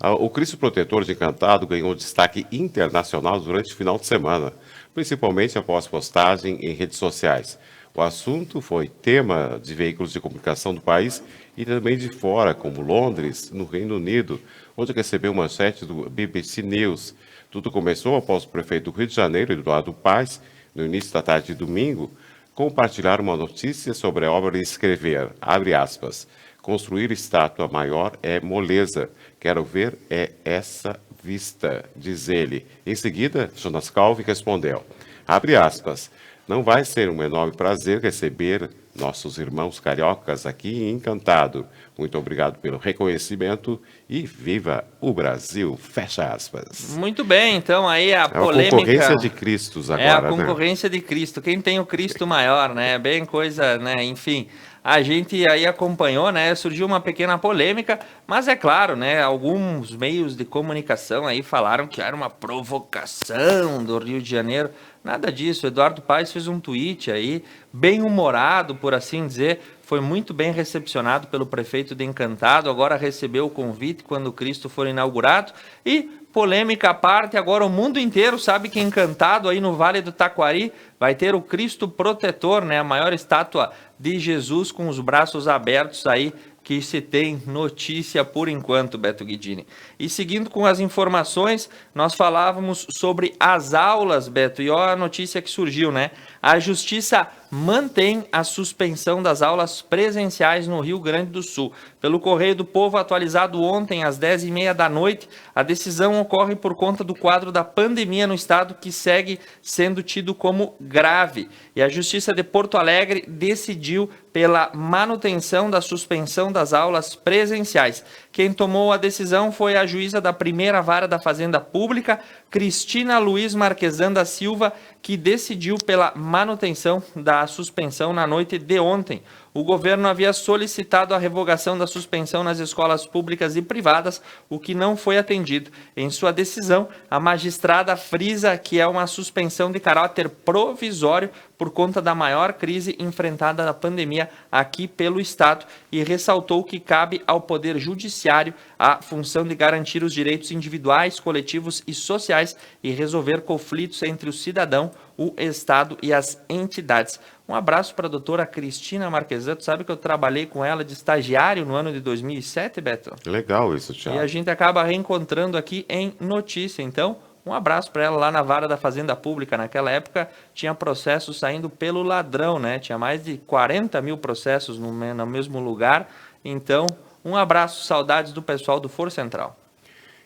Speaker 2: O Cristo Protetor de Encantado ganhou destaque internacional durante o final de semana, principalmente após postagem em redes sociais. O assunto foi tema de veículos de comunicação do país e também de fora, como Londres, no Reino Unido, onde recebeu manchete do BBC News. Tudo começou após o prefeito do Rio de Janeiro, Eduardo Paes, no início da tarde de domingo, compartilhar uma notícia sobre a obra e escrever, abre aspas, Construir estátua maior é moleza. Quero ver essa vista, diz ele. Em seguida, Jonas Calvi respondeu, abre aspas, não vai ser um enorme prazer receber nossos irmãos cariocas aqui em Encantado. Muito obrigado pelo reconhecimento e viva o Brasil, fecha aspas.
Speaker 1: Muito bem, então aí a polêmica...
Speaker 2: É a concorrência de Cristos agora,
Speaker 1: É a
Speaker 2: né?
Speaker 1: concorrência de Cristo. Quem tem o Cristo maior, né? Bem coisa, né? Enfim, a gente aí acompanhou, né? Surgiu uma pequena polêmica, mas é claro, né? Alguns meios de comunicação aí falaram que era uma provocação do Rio de Janeiro. Nada disso. Eduardo Paes fez um tweet aí, bem humorado, por assim dizer. Foi muito bem recepcionado pelo prefeito de Encantado. Agora recebeu o convite quando o Cristo for inaugurado. E, polêmica à parte, agora o mundo inteiro sabe que Encantado, aí no Vale do Taquari, vai ter o Cristo Protetor, né? A maior estátua de Jesus com os braços abertos aí, que se tem notícia por enquanto, Beto Guidini. E seguindo com as informações, nós falávamos sobre as aulas, Beto, e olha a notícia que surgiu, né? A Justiça mantém a suspensão das aulas presenciais no Rio Grande do Sul. Pelo Correio do Povo, atualizado ontem às 10h30 da noite, a decisão ocorre por conta do quadro da pandemia no estado, que segue sendo tido como grave. E a Justiça de Porto Alegre decidiu pela manutenção da suspensão das aulas presenciais. Quem tomou a decisão foi a juíza da primeira vara da Fazenda Pública, Cristina Luiz Marquesan da Silva, que decidiu pela manutenção da suspensão na noite de ontem. O governo havia solicitado a revogação da suspensão nas escolas públicas e privadas, o que não foi atendido. Em sua decisão, a magistrada frisa que é uma suspensão de caráter provisório por conta da maior crise enfrentada na pandemia aqui pelo Estado e ressaltou que cabe ao Poder Judiciário a função de garantir os direitos individuais, coletivos e sociais e resolver conflitos entre o cidadão, o Estado e as entidades. Um abraço para a doutora Cristina Marquesan. Tu sabe que eu trabalhei com ela de estagiário no ano de 2007, Beto?
Speaker 2: Legal isso, Thiago.
Speaker 1: E a gente acaba reencontrando aqui em notícia. Então, um abraço para ela lá na vara da Fazenda Pública. Naquela época, tinha processos saindo pelo ladrão, né? Tinha mais de 40 mil processos no mesmo lugar. Então, um abraço, saudades do pessoal do Foro Central.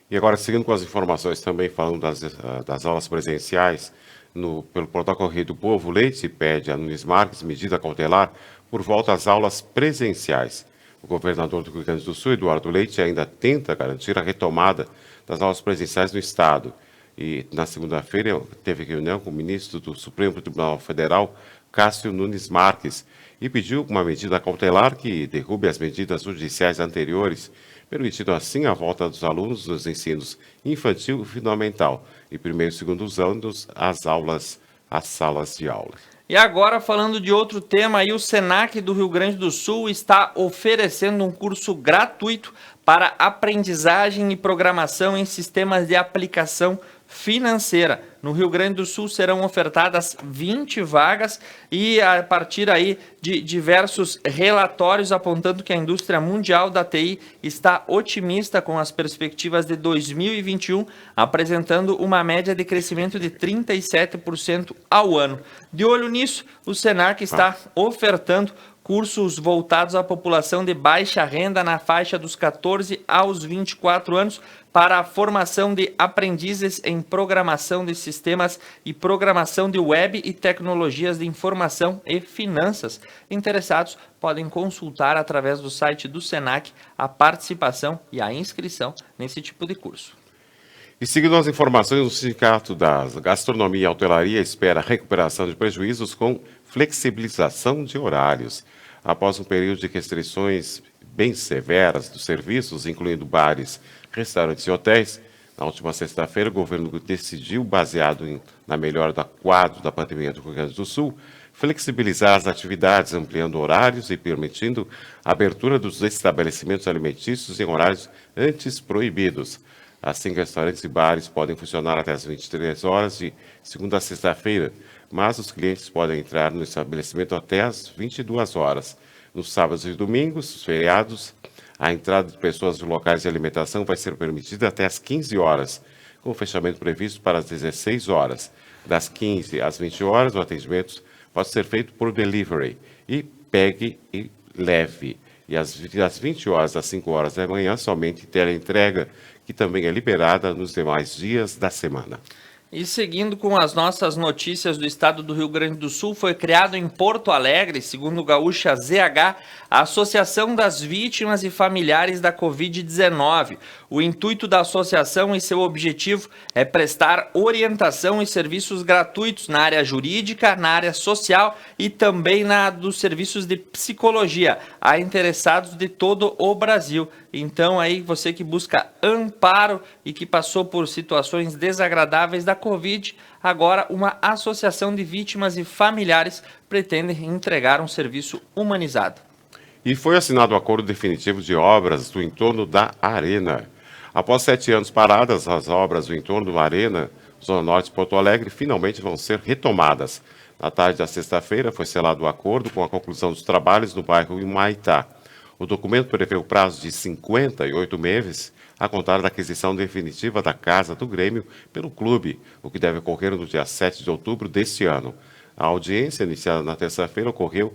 Speaker 2: E agora, seguindo com as informações também, falando das aulas presenciais, pelo portal Correio do Povo, Leite pede a Nunes Marques medida cautelar por volta às aulas presenciais. O governador do Rio Grande do Sul, Eduardo Leite, ainda tenta garantir a retomada das aulas presenciais no Estado. E na segunda-feira teve reunião com o ministro do Supremo Tribunal Federal, Cássio Nunes Marques, e pediu uma medida cautelar que derrube as medidas judiciais anteriores, permitindo assim a volta dos alunos dos ensinos infantil e fundamental, e primeiro e segundo anos, às salas de aula.
Speaker 1: E agora, falando de outro tema, aí o Senac do Rio Grande do Sul está oferecendo um curso gratuito para aprendizagem e programação em sistemas de aplicação financeira. No Rio Grande do Sul serão ofertadas 20 vagas e a partir aí de diversos relatórios apontando que a indústria mundial da TI está otimista com as perspectivas de 2021, apresentando uma média de crescimento de 37% ao ano. De olho nisso, o Senac está ofertando cursos voltados à população de baixa renda na faixa dos 14 aos 24 anos para a formação de aprendizes em programação de sistemas e programação de web e tecnologias de informação e finanças. Interessados podem consultar através do site do Senac a participação e a inscrição nesse tipo de curso.
Speaker 2: E seguindo as informações, o Sindicato da Gastronomia e Hotelaria espera recuperação de prejuízos com flexibilização de horários. Após um período de restrições bem severas dos serviços, incluindo bares, restaurantes e hotéis, na última sexta-feira o governo decidiu, baseado na melhora do quadro da pandemia do Rio Grande do Sul, flexibilizar as atividades, ampliando horários e permitindo a abertura dos estabelecimentos alimentícios em horários antes proibidos. Assim, restaurantes e bares podem funcionar até as 23 horas de segunda a sexta-feira, mas os clientes podem entrar no estabelecimento até as 22 horas. Nos sábados e domingos, os feriados, a entrada de pessoas de locais de alimentação vai ser permitida até as 15 horas, com o fechamento previsto para as 16 horas. Das 15 às 20 horas, o atendimento pode ser feito por delivery e pegue e leve. e das 20 horas às 5 horas da manhã, somente teleentrega, que também é liberada nos demais dias da semana.
Speaker 1: E seguindo com as nossas notícias do estado do Rio Grande do Sul, foi criado em Porto Alegre, segundo o Gaúcha ZH, a Associação das Vítimas e Familiares da Covid-19. O intuito da associação e seu objetivo é prestar orientação e serviços gratuitos na área jurídica, na área social e também dos serviços de psicologia a interessados de todo o Brasil. Então aí você que busca amparo e que passou por situações desagradáveis da Covid, agora uma associação de vítimas e familiares pretende entregar um serviço humanizado.
Speaker 2: E foi assinado o acordo definitivo de obras do entorno da Arena. Após 7 anos paradas, as obras do entorno da Arena, Zona Norte de Porto Alegre, finalmente vão ser retomadas. Na tarde da sexta-feira foi selado o acordo com a conclusão dos trabalhos no bairro Humaitá. O documento prevê o prazo de 58 meses a contar da aquisição definitiva da Casa do Grêmio pelo clube, o que deve ocorrer no dia 7 de outubro deste ano. A audiência, iniciada na terça-feira, ocorreu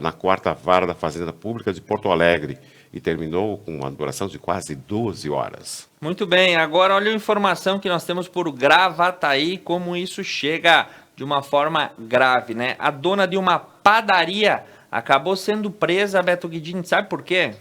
Speaker 2: na 4ª Vara da Fazenda Pública de Porto Alegre e terminou com uma duração de quase 12 horas.
Speaker 1: Muito bem, agora olha a informação que nós temos por Gravataí, como isso chega de uma forma grave, né? A dona de uma padaria acabou sendo presa, Beto Guidini, sabe por quê?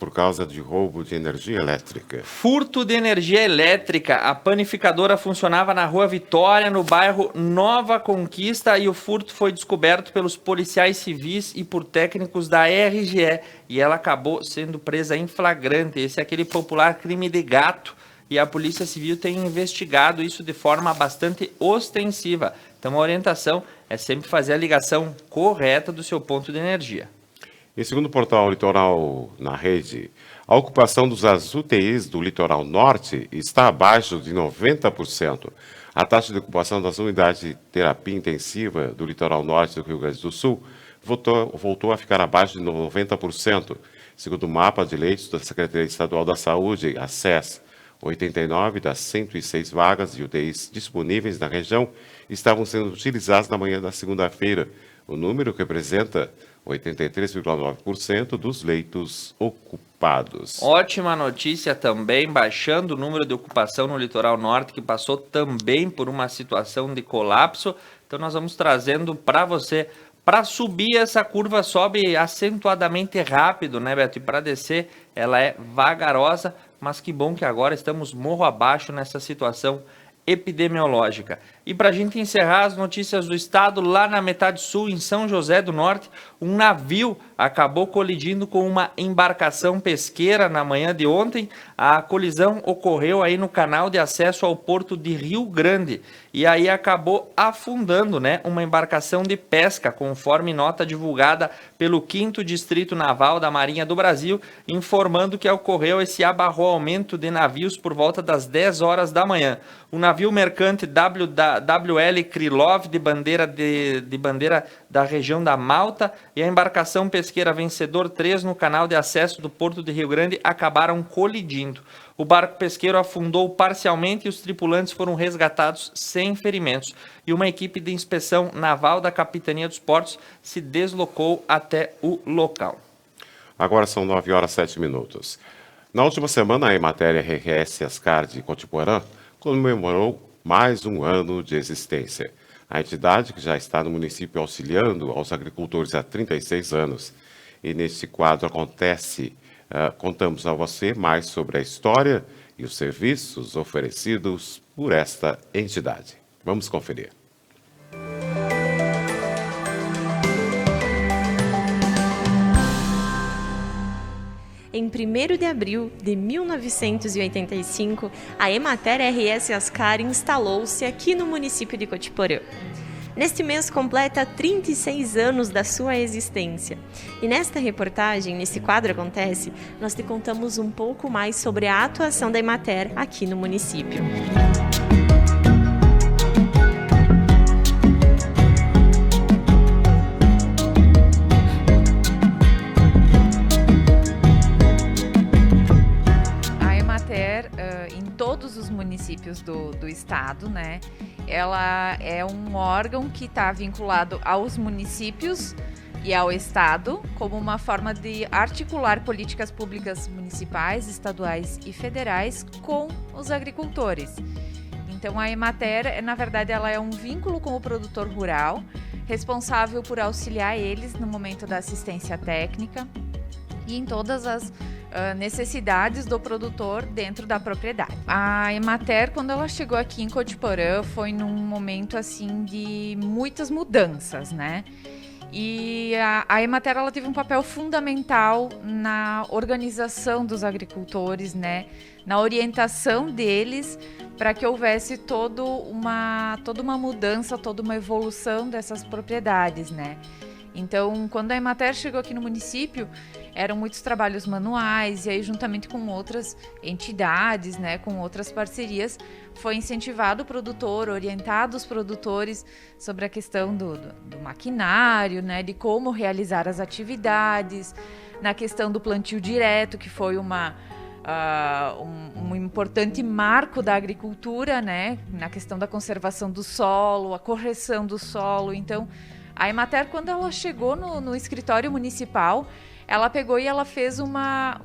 Speaker 2: Por causa de roubo de energia elétrica.
Speaker 1: Furto de energia elétrica. A panificadora funcionava na Rua Vitória, no bairro Nova Conquista, e o furto foi descoberto pelos policiais civis e por técnicos da RGE. E ela acabou sendo presa em flagrante. Esse é aquele popular crime de gato. E a Polícia Civil tem investigado isso de forma bastante ostensiva. Então a orientação é sempre fazer a ligação correta do seu ponto de energia.
Speaker 2: E segundo o portal Litoral na Rede, a ocupação dos UTIs do Litoral Norte está abaixo de 90%. A taxa de ocupação das unidades de terapia intensiva do Litoral Norte do Rio Grande do Sul voltou a ficar abaixo de 90%, segundo o mapa de leitos da Secretaria Estadual da Saúde, a SES. 89 das 106 vagas de UTIs disponíveis na região estavam sendo utilizadas na manhã da segunda-feira, o número representa 83,9% dos leitos ocupados.
Speaker 1: Ótima notícia também, baixando o número de ocupação no Litoral Norte, que passou também por uma situação de colapso. Então nós vamos trazendo para você. Para subir, essa curva sobe acentuadamente rápido, né, Beto? E para descer, ela é vagarosa, mas que bom que agora estamos morro abaixo nessa situação epidemiológica. E para a gente encerrar as notícias do estado, lá na metade sul, em São José do Norte, um navio acabou colidindo com uma embarcação pesqueira na manhã de ontem. A colisão ocorreu aí no canal de acesso ao porto de Rio Grande e aí acabou afundando, né, uma embarcação de pesca, conforme nota divulgada pelo 5º Distrito Naval da Marinha do Brasil, informando que ocorreu esse abarroamento de navios por volta das 10 horas da manhã. O navio mercante WL Krylov, de bandeira da região da Malta, e a embarcação pesqueira Vencedor 3 no canal de acesso do Porto de Rio Grande acabaram colidindo. O barco pesqueiro afundou parcialmente e os tripulantes foram resgatados sem ferimentos. E uma equipe de inspeção naval da Capitania dos Portos se deslocou até o local.
Speaker 2: Agora são 9 horas e 7 minutos. Na última semana, a Emater RS Ascar de Cotiporã comemorou mais um ano de existência. A entidade, que já está no município auxiliando aos agricultores há 36 anos. E neste quadro contamos a você mais sobre a história e os serviços oferecidos por esta entidade. Vamos conferir.
Speaker 13: Em 1º de abril de 1985, a Emater RS Ascar instalou-se aqui no município de Cotiporã. Neste mês completa 36 anos da sua existência. E nesta reportagem, nesse quadro Acontece, nós te contamos um pouco mais sobre a atuação da Emater aqui no município.
Speaker 14: Todos os municípios do estado, né? Ela é um órgão que está vinculado aos municípios e ao Estado como uma forma de articular políticas públicas municipais, estaduais e federais com os agricultores. Então a Emater, na verdade, ela é um vínculo com o produtor rural, responsável por auxiliar eles no momento da assistência técnica e em todas as necessidades do produtor dentro da propriedade. A Emater, quando ela chegou aqui em Cotiporã, foi num momento assim de muitas mudanças, né? E a Emater, ela teve um papel fundamental na organização dos agricultores, né? Na orientação deles para que houvesse toda uma mudança, toda uma evolução dessas propriedades, né? Então, quando a Emater chegou aqui no município, eram muitos trabalhos manuais, e aí juntamente com outras entidades, né, com outras parcerias, foi incentivado o produtor, orientado os produtores sobre a questão do maquinário, né, de como realizar as atividades, na questão do plantio direto, que foi um importante marco da agricultura, né, na questão da conservação do solo, a correção do solo. Então, a Emater, quando ela chegou no escritório municipal, ela pegou e ela fez uma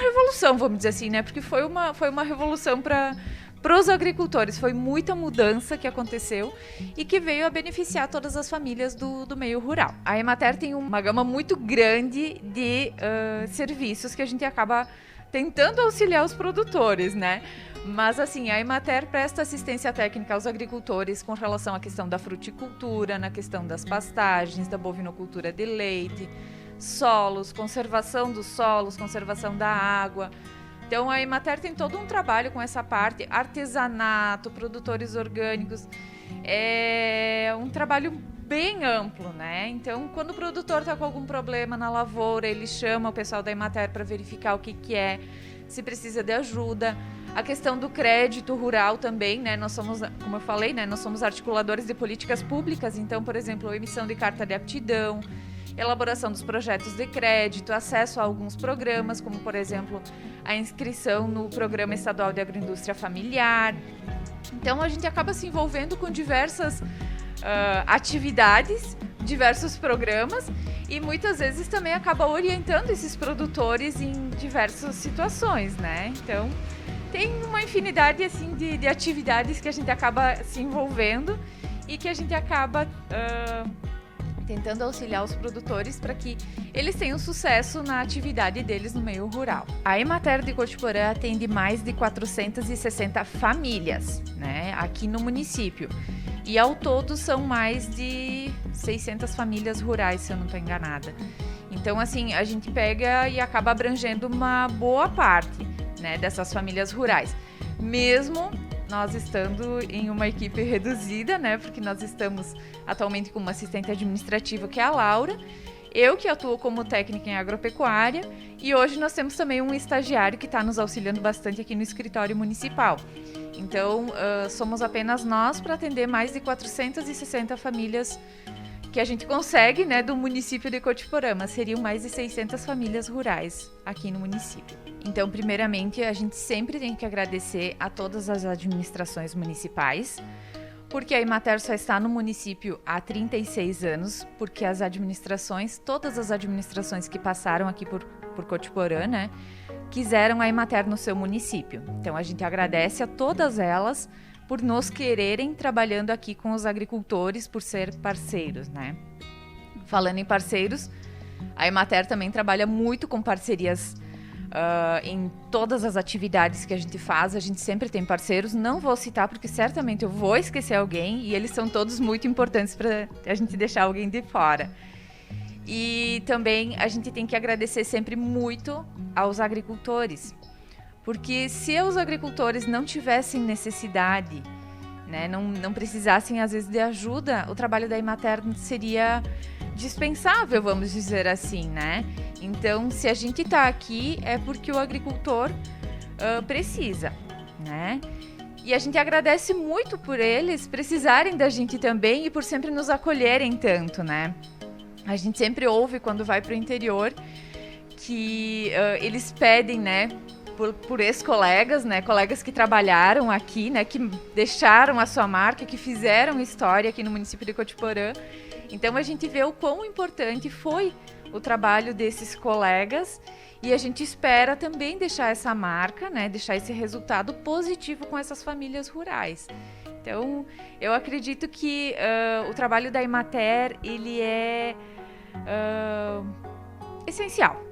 Speaker 14: revolução, vamos dizer assim, né? Porque foi uma revolução para os agricultores. Foi muita mudança que aconteceu e que veio a beneficiar todas as famílias do meio rural. A Emater tem uma gama muito grande de serviços que a gente acaba tentando auxiliar os produtores, né? Mas, assim, a Emater presta assistência técnica aos agricultores com relação à questão da fruticultura, na questão das pastagens, da bovinocultura de leite, solos, conservação dos solos, conservação da água. Então, a Emater tem todo um trabalho com essa parte, artesanato, produtores orgânicos. É um trabalho bem amplo, né? Então, quando o produtor está com algum problema na lavoura, ele chama o pessoal da Emater para verificar o que é, se precisa de ajuda. A questão do crédito rural também, né? Nós somos, como eu falei, né? Nós somos articuladores de políticas públicas. Então, por exemplo, a emissão de carta de aptidão, elaboração dos projetos de crédito, acesso a alguns programas, como, por exemplo, a inscrição no Programa Estadual de Agroindústria Familiar. Então, a gente acaba se envolvendo com diversas atividades, diversos programas, e muitas vezes também acaba orientando esses produtores em diversas situações, né? Então, tem uma infinidade assim de atividades que a gente acaba se envolvendo e que a gente acaba tentando auxiliar os produtores para que eles tenham sucesso na atividade deles no meio rural. A Emater de Cotiporã atende mais de 460 famílias, né, aqui no município. E ao todo são mais de 600 famílias rurais, se eu não estou enganada. Então, assim, a gente pega e acaba abrangendo uma boa parte, né, dessas famílias rurais. Mesmo nós estando em uma equipe reduzida, né, porque nós estamos atualmente com uma assistente administrativa, que é a Laura, eu que atuo como técnica em agropecuária, e hoje nós temos também um estagiário que está nos auxiliando bastante aqui no escritório municipal. Então, somos apenas nós para atender mais de 460 famílias que a gente consegue, né, do município de Cotiporã, mas seriam mais de 600 famílias rurais aqui no município. Então, primeiramente, a gente sempre tem que agradecer a todas as administrações municipais, porque a Emater só está no município há 36 anos, porque as administrações, todas as administrações que passaram aqui por Cotiporã, né, quiseram a Emater no seu município. Então, a gente agradece a todas elas por nos quererem trabalhando aqui com os agricultores, por ser parceiros, né? Falando em parceiros, a Emater também trabalha muito com parcerias em todas as atividades que a gente faz. A gente sempre tem parceiros, não vou citar porque certamente eu vou esquecer alguém, e eles são todos muito importantes para a gente deixar alguém de fora. E também a gente tem que agradecer sempre muito aos agricultores, porque se os agricultores não tivessem necessidade, né, não precisassem às vezes de ajuda, o trabalho da Emater seria dispensável, vamos dizer assim, né? Então, se a gente está aqui é porque o agricultor precisa, né? E a gente agradece muito por eles precisarem da gente também e por sempre nos acolherem tanto, né? A gente sempre ouve quando vai para o interior que eles pedem, né, por ex-colegas, né? Colegas que trabalharam aqui, né? Que deixaram a sua marca, que fizeram história aqui no município de Cotiporã. Então a gente vê o quão importante foi o trabalho desses colegas e a gente espera também deixar essa marca, né? Deixar esse resultado positivo com essas famílias rurais. Então eu acredito que o trabalho da Emater, ele é essencial.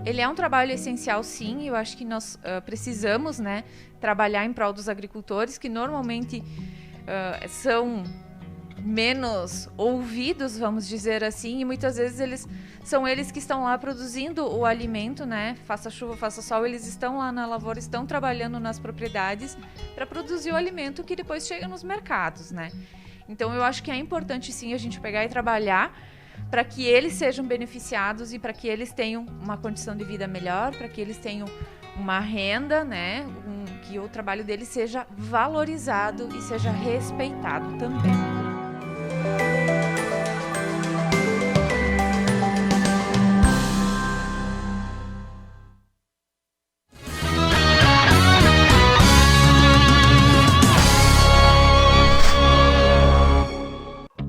Speaker 14: Ele é um trabalho essencial, sim. Eu acho que nós precisamos, né, trabalhar em prol dos agricultores, que normalmente são menos ouvidos, vamos dizer assim, e muitas vezes são eles que estão lá produzindo o alimento, né? Faça chuva, faça sol, eles estão lá na lavoura, estão trabalhando nas propriedades para produzir o alimento que depois chega nos mercados, né? Então eu acho que é importante, sim, a gente pegar e trabalhar para que eles sejam beneficiados e para que eles tenham uma condição de vida melhor, para que eles tenham uma renda, né? Que o trabalho deles seja valorizado e seja respeitado também.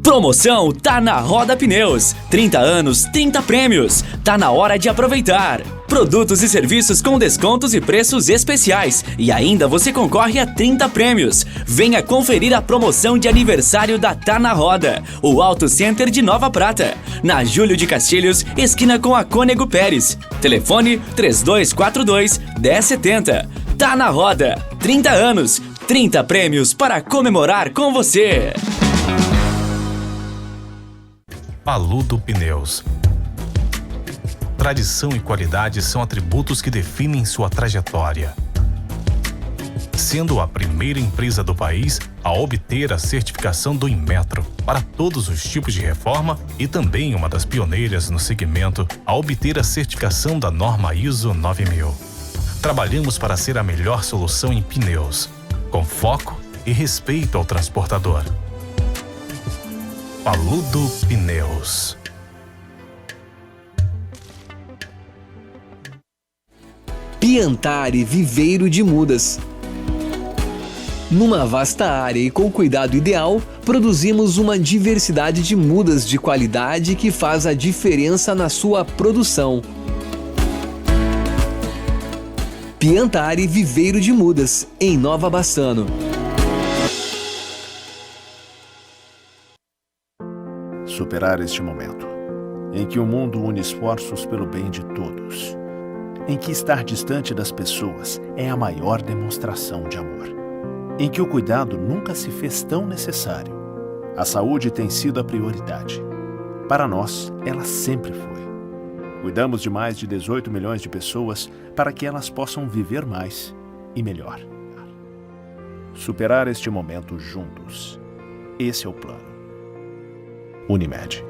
Speaker 10: Promoção tá na Roda Pneus. 30 anos, 30 prêmios. Tá na hora de aproveitar. Produtos e serviços com descontos e preços especiais. E ainda você concorre a 30 prêmios. Venha conferir a promoção de aniversário da Tá na Roda, o Auto Center de Nova Prata, na Júlio de Castilhos, esquina com a Cônego Pérez. Telefone 3242-1070. Tá na Roda. 30 anos, 30 prêmios para comemorar com você.
Speaker 11: Paludo Pneus. Tradição e qualidade são atributos que definem sua trajetória. Sendo a primeira empresa do país a obter a certificação do Inmetro para todos os tipos de reforma e também uma das pioneiras no segmento a obter a certificação da norma ISO 9000. Trabalhamos para ser a melhor solução em pneus, com foco e respeito ao transportador. Paludo Pneus.
Speaker 7: Piantari Viveiro de Mudas. Numa vasta área e com cuidado ideal, produzimos uma diversidade de mudas de qualidade que faz a diferença na sua produção. Piantari Viveiro de Mudas, em Nova Bassano.
Speaker 8: Superar este momento, em que o mundo une esforços pelo bem de todos, em que estar distante das pessoas é a maior demonstração de amor, em que o cuidado nunca se fez tão necessário. A saúde tem sido a prioridade. Para nós, ela sempre foi. Cuidamos de mais de 18 milhões de pessoas para que elas possam viver mais e melhor. Superar este momento juntos. Esse é o plano. Unimed.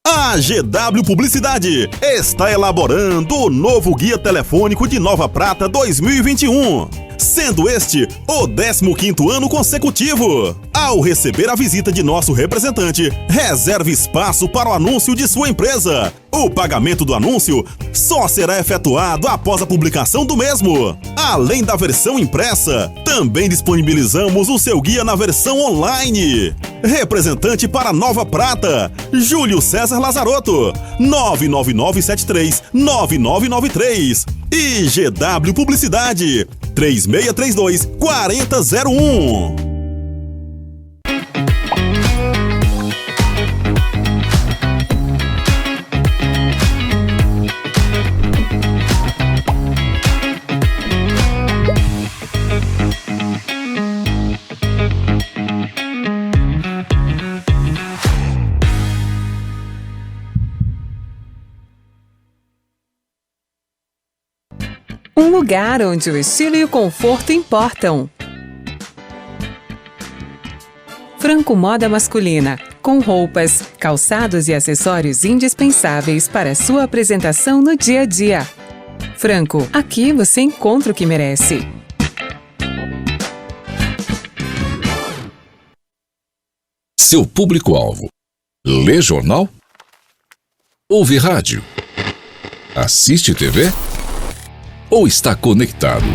Speaker 9: A GW Publicidade está elaborando o novo Guia Telefônico de Nova Prata 2021, sendo este o 15º ano consecutivo. Ao receber a visita de nosso representante, reserve espaço para o anúncio de sua empresa. O pagamento do anúncio só será efetuado após a publicação do mesmo. Além da versão impressa, também disponibilizamos o seu guia na versão online. Representante para Nova Prata, Júlio César Lazarotto, 99973-9993. E GW Publicidade, 3632-4001.
Speaker 4: Um lugar onde o estilo e o conforto importam. Franco Moda Masculina, com roupas, calçados e acessórios indispensáveis para sua apresentação no dia a dia. Franco, aqui você encontra o que merece.
Speaker 12: Seu público-alvo. Lê jornal? Ouve rádio? Assiste TV? Ou está conectado?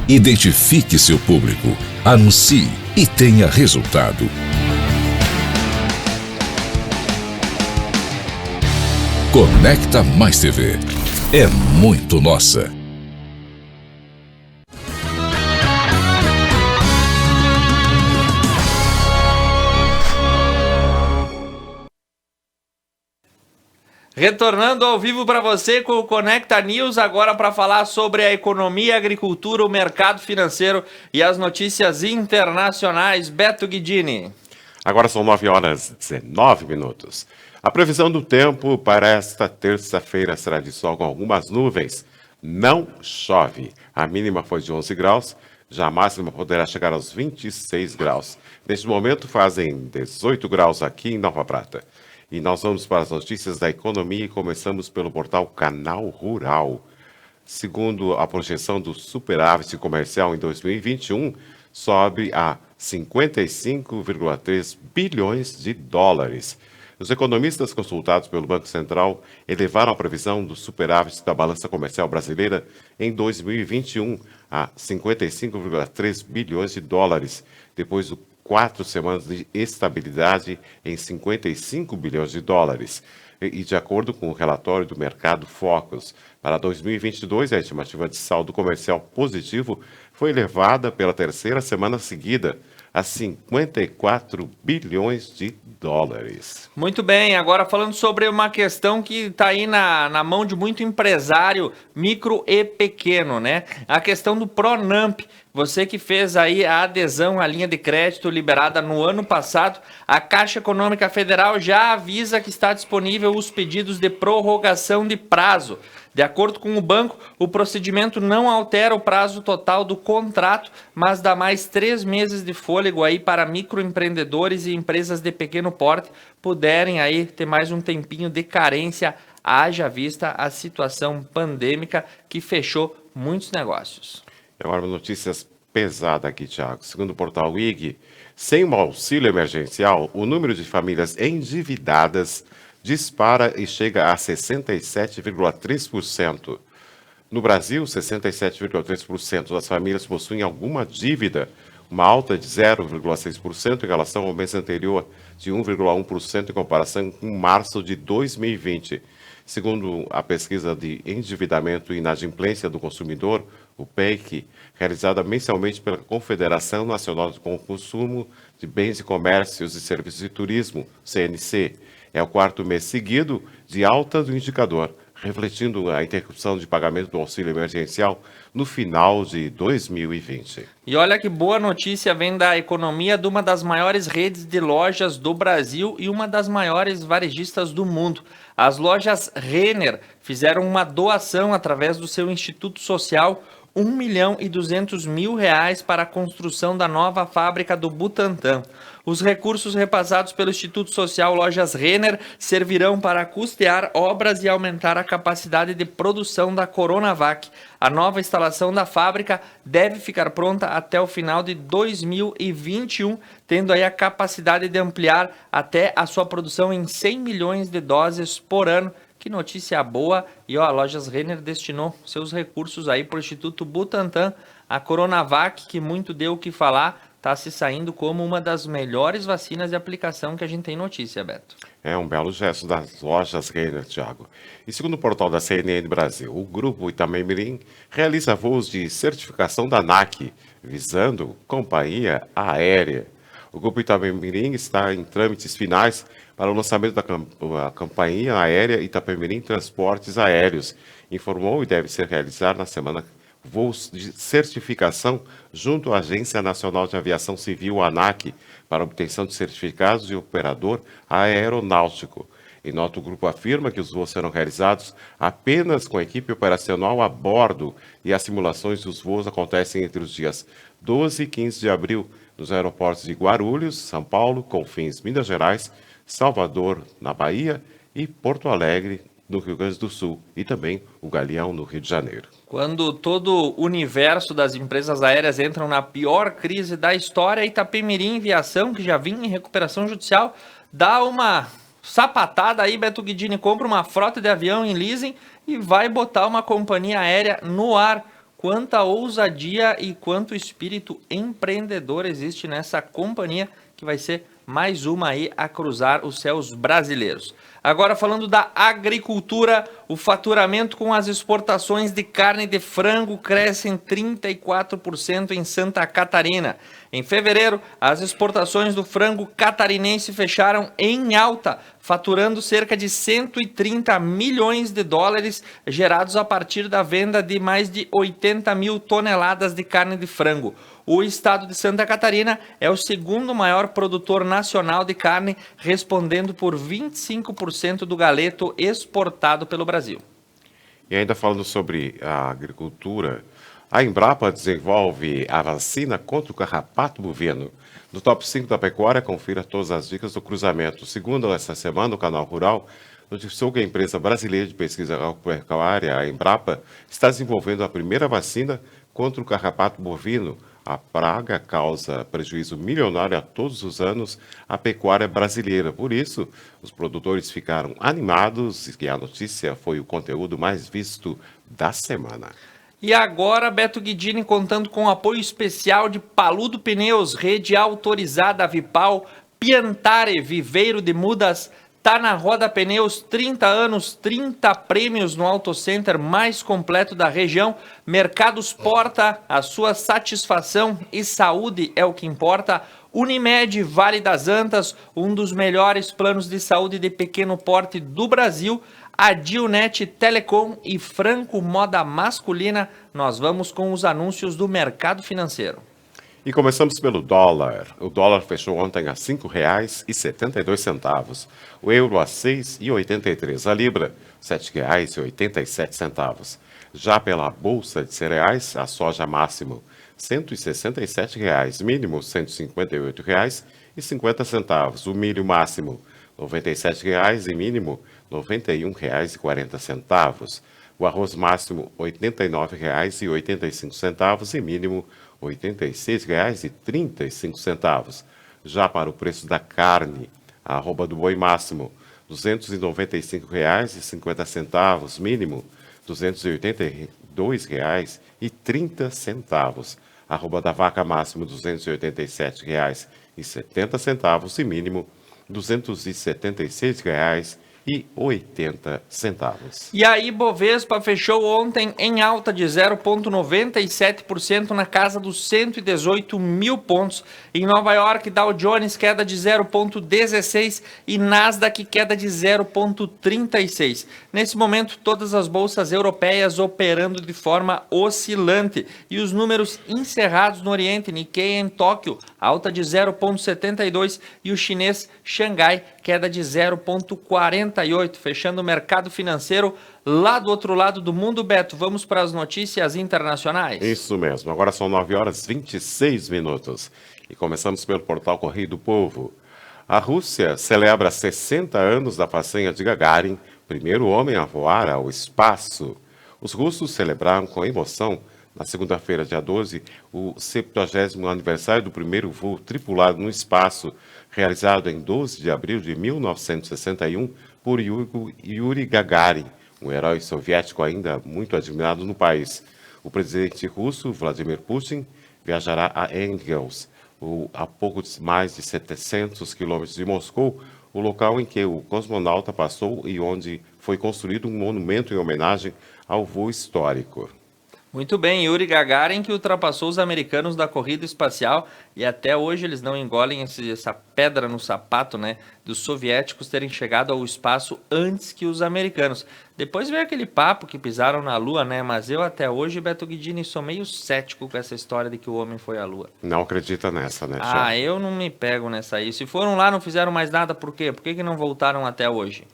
Speaker 12: Identifique seu público, anuncie e tenha resultado. Conecta Mais TV. É muito nossa.
Speaker 1: Retornando ao vivo para você com o Conecta News, agora para falar sobre a economia, a agricultura, o mercado financeiro e as notícias internacionais. Beto Guidini.
Speaker 2: Agora são 9h19. A previsão do tempo para esta terça-feira será de sol com algumas nuvens. Não chove. A mínima foi de 11 graus, já a máxima poderá chegar aos 26 graus. Neste momento fazem 18 graus aqui em Nova Prata. E nós vamos para as notícias da economia e começamos pelo portal Canal Rural. Segundo a projeção do superávit comercial em 2021, sobe a 55,3 bilhões de dólares. Os economistas consultados pelo Banco Central elevaram a previsão do superávit da balança comercial brasileira em 2021 a 55,3 bilhões de dólares, depois de 4 semanas de estabilidade em 55 bilhões de dólares. E de acordo com o relatório do Mercado Focus, para 2022, a estimativa de saldo comercial positivo foi elevada pela terceira semana seguida a 54 bilhões de dólares.
Speaker 1: Muito bem, agora falando sobre uma questão que está aí na mão de muito empresário micro e pequeno, né? A questão do Pronamp. Você que fez aí a adesão à linha de crédito liberada no ano passado, a Caixa Econômica Federal já avisa que está disponível os pedidos de prorrogação de prazo. De acordo com o banco, o procedimento não altera o prazo total do contrato, mas dá mais 3 meses de fôlego aí para microempreendedores e empresas de pequeno porte puderem aí ter mais um tempinho de carência, haja vista a situação pandêmica que fechou muitos negócios.
Speaker 2: Agora uma notícias pesada aqui, Thiago. Segundo o portal IG, sem o auxílio emergencial, o número de famílias endividadas dispara e chega a 67,3%. No Brasil, 67,3% das famílias possuem alguma dívida, uma alta de 0,6% em relação ao mês anterior, de 1,1% em comparação com março de 2020. Segundo a pesquisa de endividamento e inadimplência do consumidor, o PEIC, realizada mensalmente pela Confederação Nacional de Consumo de Bens e Comércios e Serviços de Turismo, CNC, é o 4º mês seguido de alta do indicador, refletindo a interrupção de pagamento do auxílio emergencial no final de 2020.
Speaker 1: E olha que boa notícia vem da economia de uma das maiores redes de lojas do Brasil e uma das maiores varejistas do mundo. As lojas Renner fizeram uma doação através do seu Instituto Social, R$1.200.000 para a construção da nova fábrica do Butantã. Os recursos repassados pelo Instituto Social Lojas Renner servirão para custear obras e aumentar a capacidade de produção da Coronavac. A nova instalação da fábrica deve ficar pronta até o final de 2021, tendo aí a capacidade de ampliar até a sua produção em 100 milhões de doses por ano. Que notícia boa! E ó, a Lojas Renner destinou seus recursos aí para o Instituto Butantã. A Coronavac, que muito deu o que falar, está se saindo como uma das melhores vacinas de aplicação que a gente tem notícia, Beto.
Speaker 2: É um belo gesto das Lojas Renner, Thiago. E segundo o portal da CNN Brasil, o grupo Itapemirim realiza voos de certificação da ANAC, visando companhia aérea. O grupo Itapemirim está em trâmites finais para o lançamento da companhia aérea Itapemirim Transportes Aéreos. Informou e deve ser realizado na semana voos de certificação junto à Agência Nacional de Aviação Civil, ANAC, para obtenção de certificados de operador aeronáutico. Em nota, o grupo afirma que os voos serão realizados apenas com a equipe operacional a bordo e as simulações dos voos acontecem entre os dias 12 e 15 de abril nos aeroportos de Guarulhos, São Paulo, Confins, Minas Gerais, Salvador, na Bahia, e Porto Alegre, no Rio Grande do Sul, e também o Galeão, no Rio de Janeiro.
Speaker 1: Quando todo o universo das empresas aéreas entram na pior crise da história, Itapemirim Viação, que já vinha em recuperação judicial, dá uma sapatada aí, Beto Guidini, compra uma frota de avião em leasing e vai botar uma companhia aérea no ar. Quanta ousadia e quanto espírito empreendedor existe nessa companhia, que vai ser mais uma aí a cruzar os céus brasileiros. Agora falando da agricultura, o faturamento com as exportações de carne de frango cresce em 34% em Santa Catarina. Em fevereiro, as exportações do frango catarinense fecharam em alta, faturando cerca de 130 milhões de dólares, gerados a partir da venda de mais de 80 mil toneladas de carne de frango. O estado de Santa Catarina é o segundo maior produtor nacional de carne, respondendo por 25% do galeto exportado pelo Brasil.
Speaker 2: E ainda falando sobre a agricultura, a Embrapa desenvolve a vacina contra o carrapato bovino. No top 5 da pecuária, confira todas as dicas do cruzamento. Segundo essa semana, o Canal Rural noticiou que a empresa brasileira de pesquisa agropecuária, a Embrapa, está desenvolvendo a primeira vacina contra o carrapato bovino. A praga causa prejuízo milionário a todos os anos à pecuária brasileira. Por isso, os produtores ficaram animados e a notícia foi o conteúdo mais visto da semana.
Speaker 1: E agora, Beto Guidini, contando com o apoio especial de Paludo Pneus, rede autorizada Vipal, Piantare, Viveiro de Mudas, tá na Roda Pneus, 30 anos, 30 prêmios no Auto Center mais completo da região. Mercados Porta, a sua satisfação e saúde é o que importa. Unimed, Vale das Antas, um dos melhores planos de saúde de pequeno porte do Brasil. Adilnet Telecom e Franco Moda Masculina. Nós vamos com os anúncios do mercado financeiro.
Speaker 2: E começamos pelo dólar. O dólar fechou ontem a R$ 5,72. O euro a R$ 6,83. A libra, R$ 7,87. Já pela bolsa de cereais, a soja máximo R$ 167,00, mínimo R$ 158,50. O milho máximo R$ 97,00 e mínimo R$ 91,40. O arroz máximo R$ 89,85 e mínimo R$ 86,35. Já para o preço da carne, a arroba do boi máximo R$ 295,50, mínimo R$ 282,30. A arroba da vaca máximo R$ 287,70 e mínimo R$ 276,80.
Speaker 1: E aí, Bovespa fechou ontem em alta de 0,97% na casa dos 118 mil pontos. Em Nova York, Dow Jones queda de 0,16% e Nasdaq queda de 0,36%. Nesse momento, todas as bolsas europeias operando de forma oscilante. E os números encerrados no Oriente, Nikkei em Tóquio, alta de 0,72% e o chinês Xangai, queda de 0,48%. Fechando o mercado financeiro lá do outro lado do mundo. Beto, vamos para as notícias internacionais?
Speaker 2: Isso mesmo, agora são 9h26. E começamos pelo portal Correio do Povo. A Rússia celebra 60 anos da façanha de Gagarin, primeiro homem a voar ao espaço. Os russos celebraram com emoção, na segunda-feira, dia 12, o 70º aniversário do primeiro voo tripulado no espaço, realizado em 12 de abril de 1961 por Yuri Gagarin, um herói soviético ainda muito admirado no país. O presidente russo, Vladimir Putin, viajará a Engels, a pouco mais de 700 quilômetros de Moscou, o local em que o cosmonauta passou e onde foi construído um monumento em homenagem ao voo histórico.
Speaker 1: Muito bem, Yuri Gagarin, que ultrapassou os americanos da corrida espacial, e até hoje eles não engolem essa pedra no sapato, né, dos soviéticos terem chegado ao espaço antes que os americanos. Depois veio aquele papo que pisaram na Lua, né, mas eu até hoje, Beto Guidini, sou meio cético com essa história de que o homem foi à Lua.
Speaker 2: Não acredita nessa, né,
Speaker 1: Thiago? Ah, eu não me pego nessa aí. Se foram lá, não fizeram mais nada, por quê? Por que não voltaram até hoje?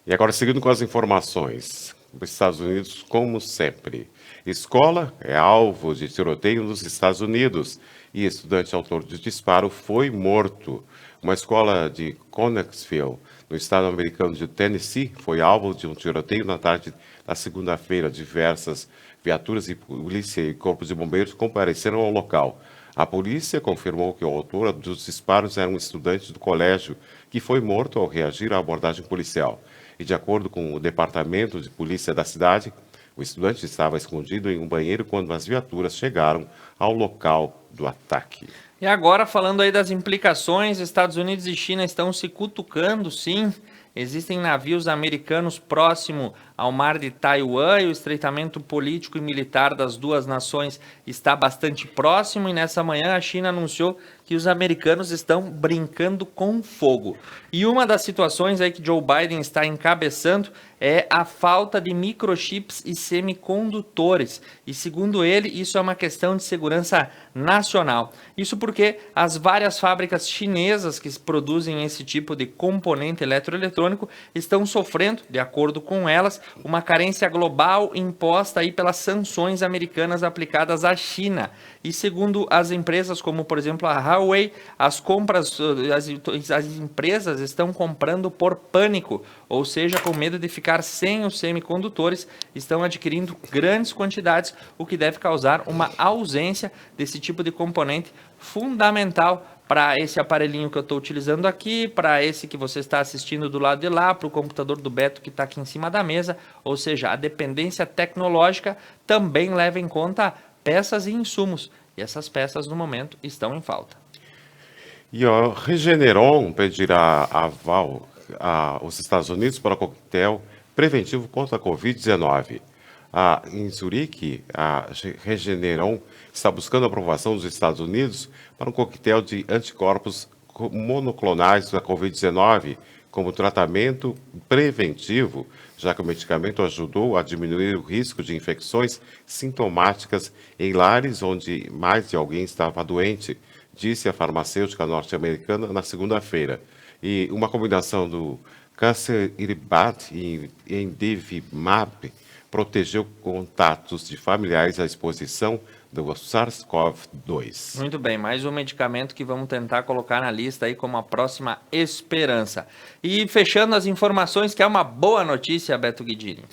Speaker 2: E agora, seguindo com as informações, os Estados Unidos, como sempre. Escola é alvo de tiroteio nos Estados Unidos e estudante autor de disparo foi morto. Uma escola de Connexville, no estado americano de Tennessee, foi alvo de um tiroteio na tarde da segunda-feira. Diversas viaturas e polícia e corpos de bombeiros compareceram ao local. A polícia confirmou que o autor dos disparos era um estudante do colégio que foi morto ao reagir à abordagem policial. E de acordo com o departamento de polícia da cidade, o estudante estava escondido em um banheiro quando as viaturas chegaram ao local do ataque.
Speaker 1: E agora, falando aí das implicações, Estados Unidos e China estão se cutucando, sim. Existem navios americanos próximo ao mar de Taiwan e o estreitamento político e militar das duas nações está bastante próximo. E nessa manhã a China anunciou que os americanos estão brincando com fogo. E uma das situações aí que Joe Biden está encabeçando é a falta de microchips e semicondutores. E segundo ele, isso é uma questão de segurança nacional. Isso porque as várias fábricas chinesas que produzem esse tipo de componente eletroeletrônico estão sofrendo, de acordo com elas, uma carência global imposta aí pelas sanções americanas aplicadas à China. E segundo as empresas, como por exemplo a Huawei, as empresas estão comprando por pânico, ou seja, com medo de ficar sem os semicondutores, estão adquirindo grandes quantidades, o que deve causar uma ausência desse tipo de componente fundamental para esse aparelhinho que eu estou utilizando aqui, para esse que você está assistindo do lado de lá, para o computador do Beto que está aqui em cima da mesa. Ou seja, a dependência tecnológica também leva em conta peças e insumos, e essas peças no momento estão em falta.
Speaker 2: E o Regeneron pedirá aval aos Estados Unidos para coquetel preventivo contra a Covid-19. Em Zurique, a Regeneron está buscando a aprovação dos Estados Unidos para um coquetel de anticorpos monoclonais da Covid-19 como tratamento preventivo, já que o medicamento ajudou a diminuir o risco de infecções sintomáticas em lares onde mais de alguém estava doente, disse a farmacêutica norte-americana na segunda-feira. E uma combinação do Canceribate e Endivimab protegeu contatos de familiares à exposição do SARS-CoV-2.
Speaker 1: Muito bem, mais um medicamento que vamos tentar colocar na lista aí como a próxima esperança. E fechando as informações, que é uma boa notícia, Beto Guidini.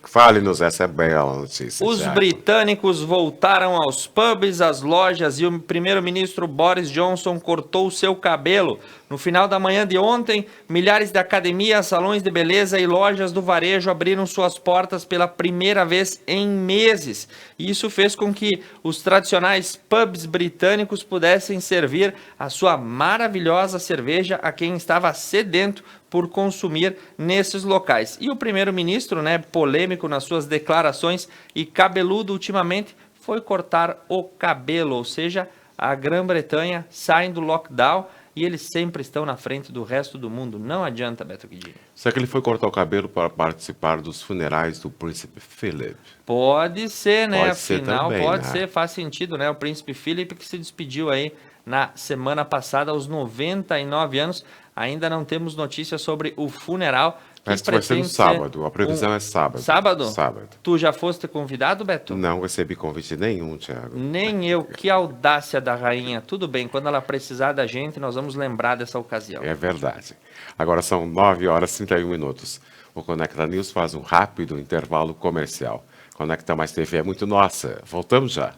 Speaker 2: Fale-nos, essa é bela notícia.
Speaker 1: Os
Speaker 2: certo?
Speaker 1: britânicos voltaram aos pubs, às lojas e o primeiro-ministro Boris Johnson cortou o seu cabelo. No final da manhã de ontem, milhares de academias, salões de beleza e lojas do varejo abriram suas portas pela primeira vez em meses. E isso fez com que os tradicionais pubs britânicos pudessem servir a sua maravilhosa cerveja a quem estava sedento por consumir nesses locais. E o primeiro-ministro, polêmico nas suas declarações e cabeludo ultimamente, foi cortar o cabelo, ou seja, a Grã-Bretanha sai do lockdown e eles sempre estão na frente do resto do mundo. Não adianta, Beto Guidini.
Speaker 2: Será que ele foi cortar o cabelo para participar dos funerais do príncipe Philip?
Speaker 1: Pode ser, né?
Speaker 2: Pode ser
Speaker 1: Afinal,
Speaker 2: também,
Speaker 1: pode
Speaker 2: né?
Speaker 1: ser, faz sentido, né? O príncipe Philip que se despediu aí na semana passada, aos 99 anos. Ainda não temos notícias sobre o funeral.
Speaker 2: Parece que vai ser no sábado. A previsão é sábado.
Speaker 1: Sábado?
Speaker 2: Sábado.
Speaker 1: Tu já foste convidado, Beto?
Speaker 2: Não recebi convite nenhum, Thiago.
Speaker 1: Nem eu. Que audácia da rainha. Tudo bem, quando ela precisar da gente, nós vamos lembrar dessa ocasião.
Speaker 2: É verdade. Agora são 9h31. O Conecta News faz um rápido intervalo comercial. Conecta Mais TV é muito nossa. Voltamos já.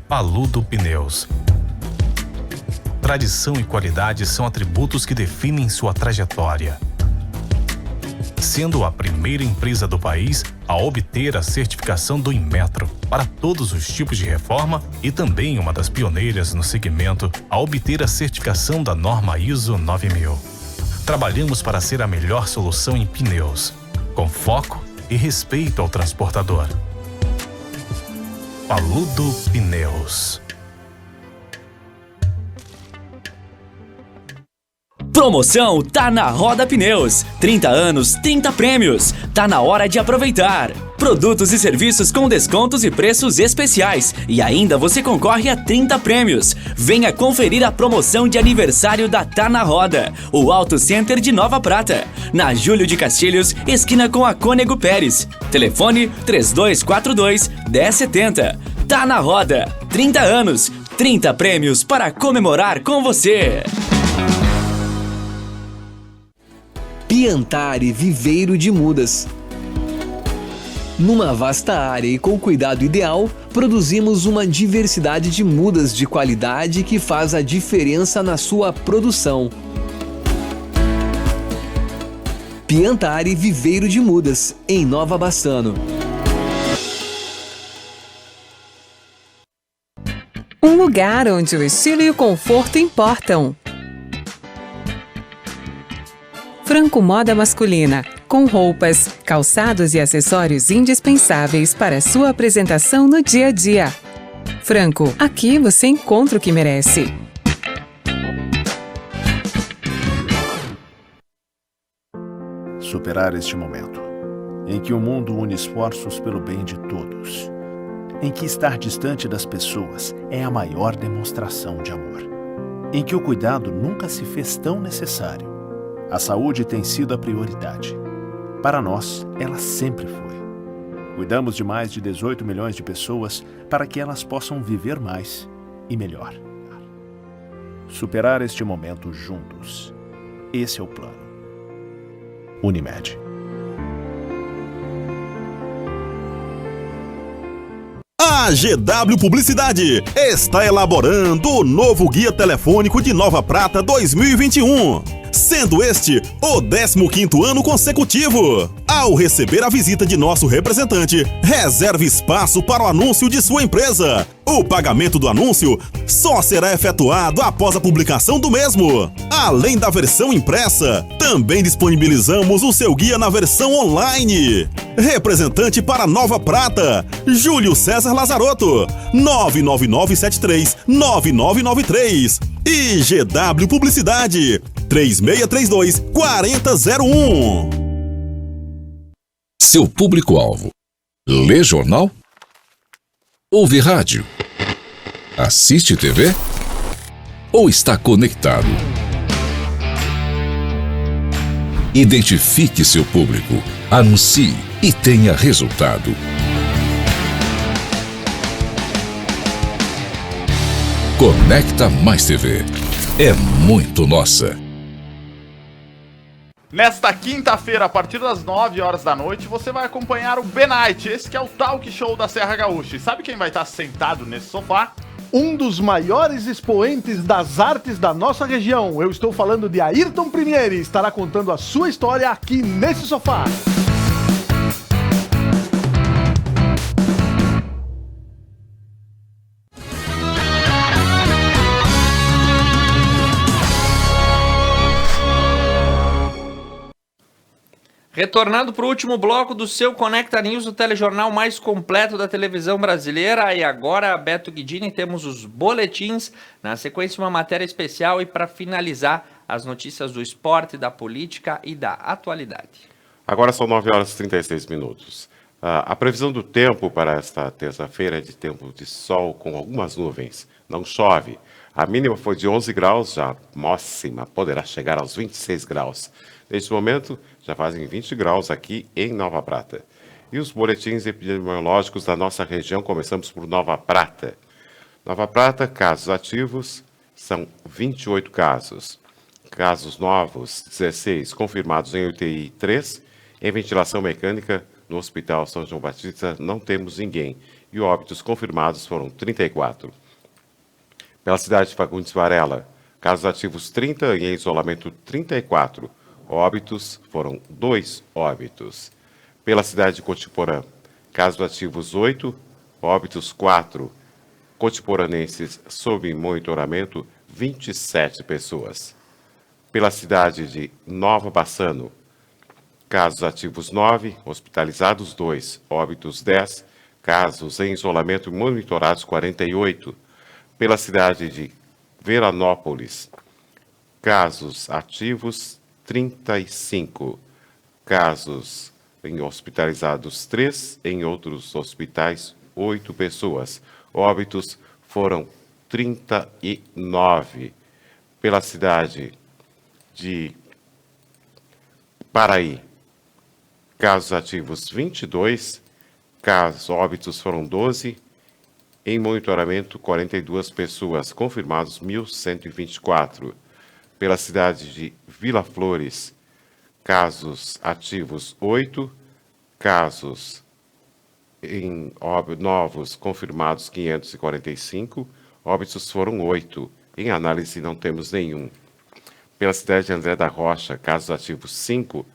Speaker 11: Paludo Pneus. Tradição e qualidade são atributos que definem sua trajetória. Sendo a primeira empresa do país a obter a certificação do Inmetro para todos os tipos de reforma e também uma das pioneiras no segmento a obter a certificação da norma ISO 9000. Trabalhamos para ser a melhor solução em pneus, com foco e respeito ao transportador. Paludo Pneus.
Speaker 10: Promoção tá na Roda Pneus. 30 anos, 30 prêmios. Tá na hora de aproveitar. Produtos e serviços com descontos e preços especiais. E ainda você concorre a 30 prêmios. Venha conferir a promoção de aniversário da Tá na Roda, o Auto Center de Nova Prata, na Júlio de Castilhos, esquina com a Cônego Pérez. Telefone 3242-1070. Tá na Roda. 30 anos, 30 prêmios para comemorar com você.
Speaker 7: Piantari Viveiro de Mudas. Numa vasta área e com cuidado ideal, produzimos uma diversidade de mudas de qualidade que faz a diferença na sua produção. Piantari Viveiro de Mudas, em Nova Bassano.
Speaker 4: Um lugar onde o estilo e o conforto importam. Franco Moda Masculina, com roupas, calçados e acessórios indispensáveis para sua apresentação no dia a dia. Franco, aqui você encontra o que merece.
Speaker 8: Superar este momento, em que o mundo une esforços pelo bem de todos, em que estar distante das pessoas é a maior demonstração de amor, em que o cuidado nunca se fez tão necessário. A saúde tem sido a prioridade. Para nós, ela sempre foi. Cuidamos de mais de 18 milhões de pessoas para que elas possam viver mais e melhor. Superar este momento juntos. Esse é o plano. Unimed.
Speaker 9: A GW Publicidade está elaborando o novo Guia Telefônico de Nova Prata 2021, sendo este o 15º ano consecutivo. Ao receber a visita de nosso representante, reserve espaço para o anúncio de sua empresa. O pagamento do anúncio só será efetuado após a publicação do mesmo. Além da versão impressa, também disponibilizamos o seu guia na versão online. Representante para Nova Prata, Júlio César Lazarotto, 99973-9993. E GW Publicidade, 3632-4001.
Speaker 12: Seu público-alvo: lê jornal? Ouve rádio? Assiste TV? Ou está conectado? Identifique seu público, anuncie e tenha resultado. Conecta Mais TV. É muito nossa.
Speaker 5: Nesta quinta-feira, a partir das 9 horas da noite, você vai acompanhar o B-Night, esse que é o talk show da Serra Gaúcha. E sabe quem vai estar sentado nesse sofá?
Speaker 6: Um dos maiores expoentes das artes da nossa região. Eu estou falando de Ayrton Primieri. Estará contando a sua história aqui nesse sofá.
Speaker 1: Retornando para o último bloco do seu Conecta News, o telejornal mais completo da televisão brasileira. E agora, Beto Guidini, temos os boletins, na sequência uma matéria especial e para finalizar as notícias do esporte, da política e da atualidade.
Speaker 2: Agora são 9 horas e 36 minutos. A previsão do tempo para esta terça-feira é de tempo de sol com algumas nuvens. Não chove. A mínima foi de 11 graus, já a máxima poderá chegar aos 26 graus. Neste momento, já fazem 20 graus aqui em Nova Prata. E os boletins epidemiológicos da nossa região, começamos por Nova Prata. Nova Prata, casos ativos, são 28 casos. Casos novos, 16, confirmados em UTI 3. Em ventilação mecânica, no Hospital São João Batista, não temos ninguém. E óbitos confirmados foram 34. Pela cidade de Fagundes Varela, casos ativos 30 e em isolamento 34. Óbitos foram 2 óbitos. Pela cidade de Cotiporã, casos ativos 8, óbitos 4. Cotiporanenses sob monitoramento 27 pessoas. Pela cidade de Nova Bassano, casos ativos 9, hospitalizados 2, óbitos 10, casos em isolamento monitorados 48. Pela cidade de Veranópolis, casos ativos 35, casos em hospitalizados 3, em outros hospitais 8 pessoas. Óbitos foram 39. Pela cidade de Paraí, casos ativos 22, óbitos foram 12, em monitoramento 42 pessoas, confirmados 1.124. Pela cidade de Vila Flores, casos ativos 8, casos novos confirmados 545, óbitos foram 8. Em análise não temos nenhum. Pela cidade de André da Rocha, casos ativos 5,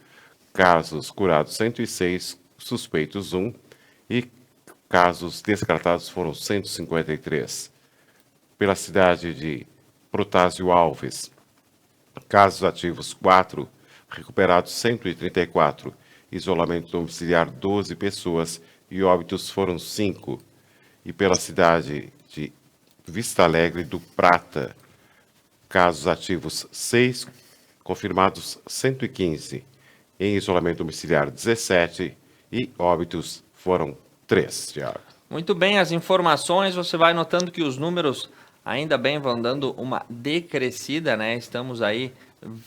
Speaker 2: casos curados 106, suspeitos 1 e casos descartados foram 153. Pela cidade de Protásio Alves, casos ativos 4, recuperados 134, isolamento domiciliar 12 pessoas e óbitos foram 5. E pela cidade de Vista Alegre do Prata, casos ativos 6, confirmados 115, em isolamento domiciliar 17 e óbitos foram 3, Thiago.
Speaker 1: Muito bem, as informações, você vai notando que os números ainda bem vão dando uma decrescida, né? Estamos aí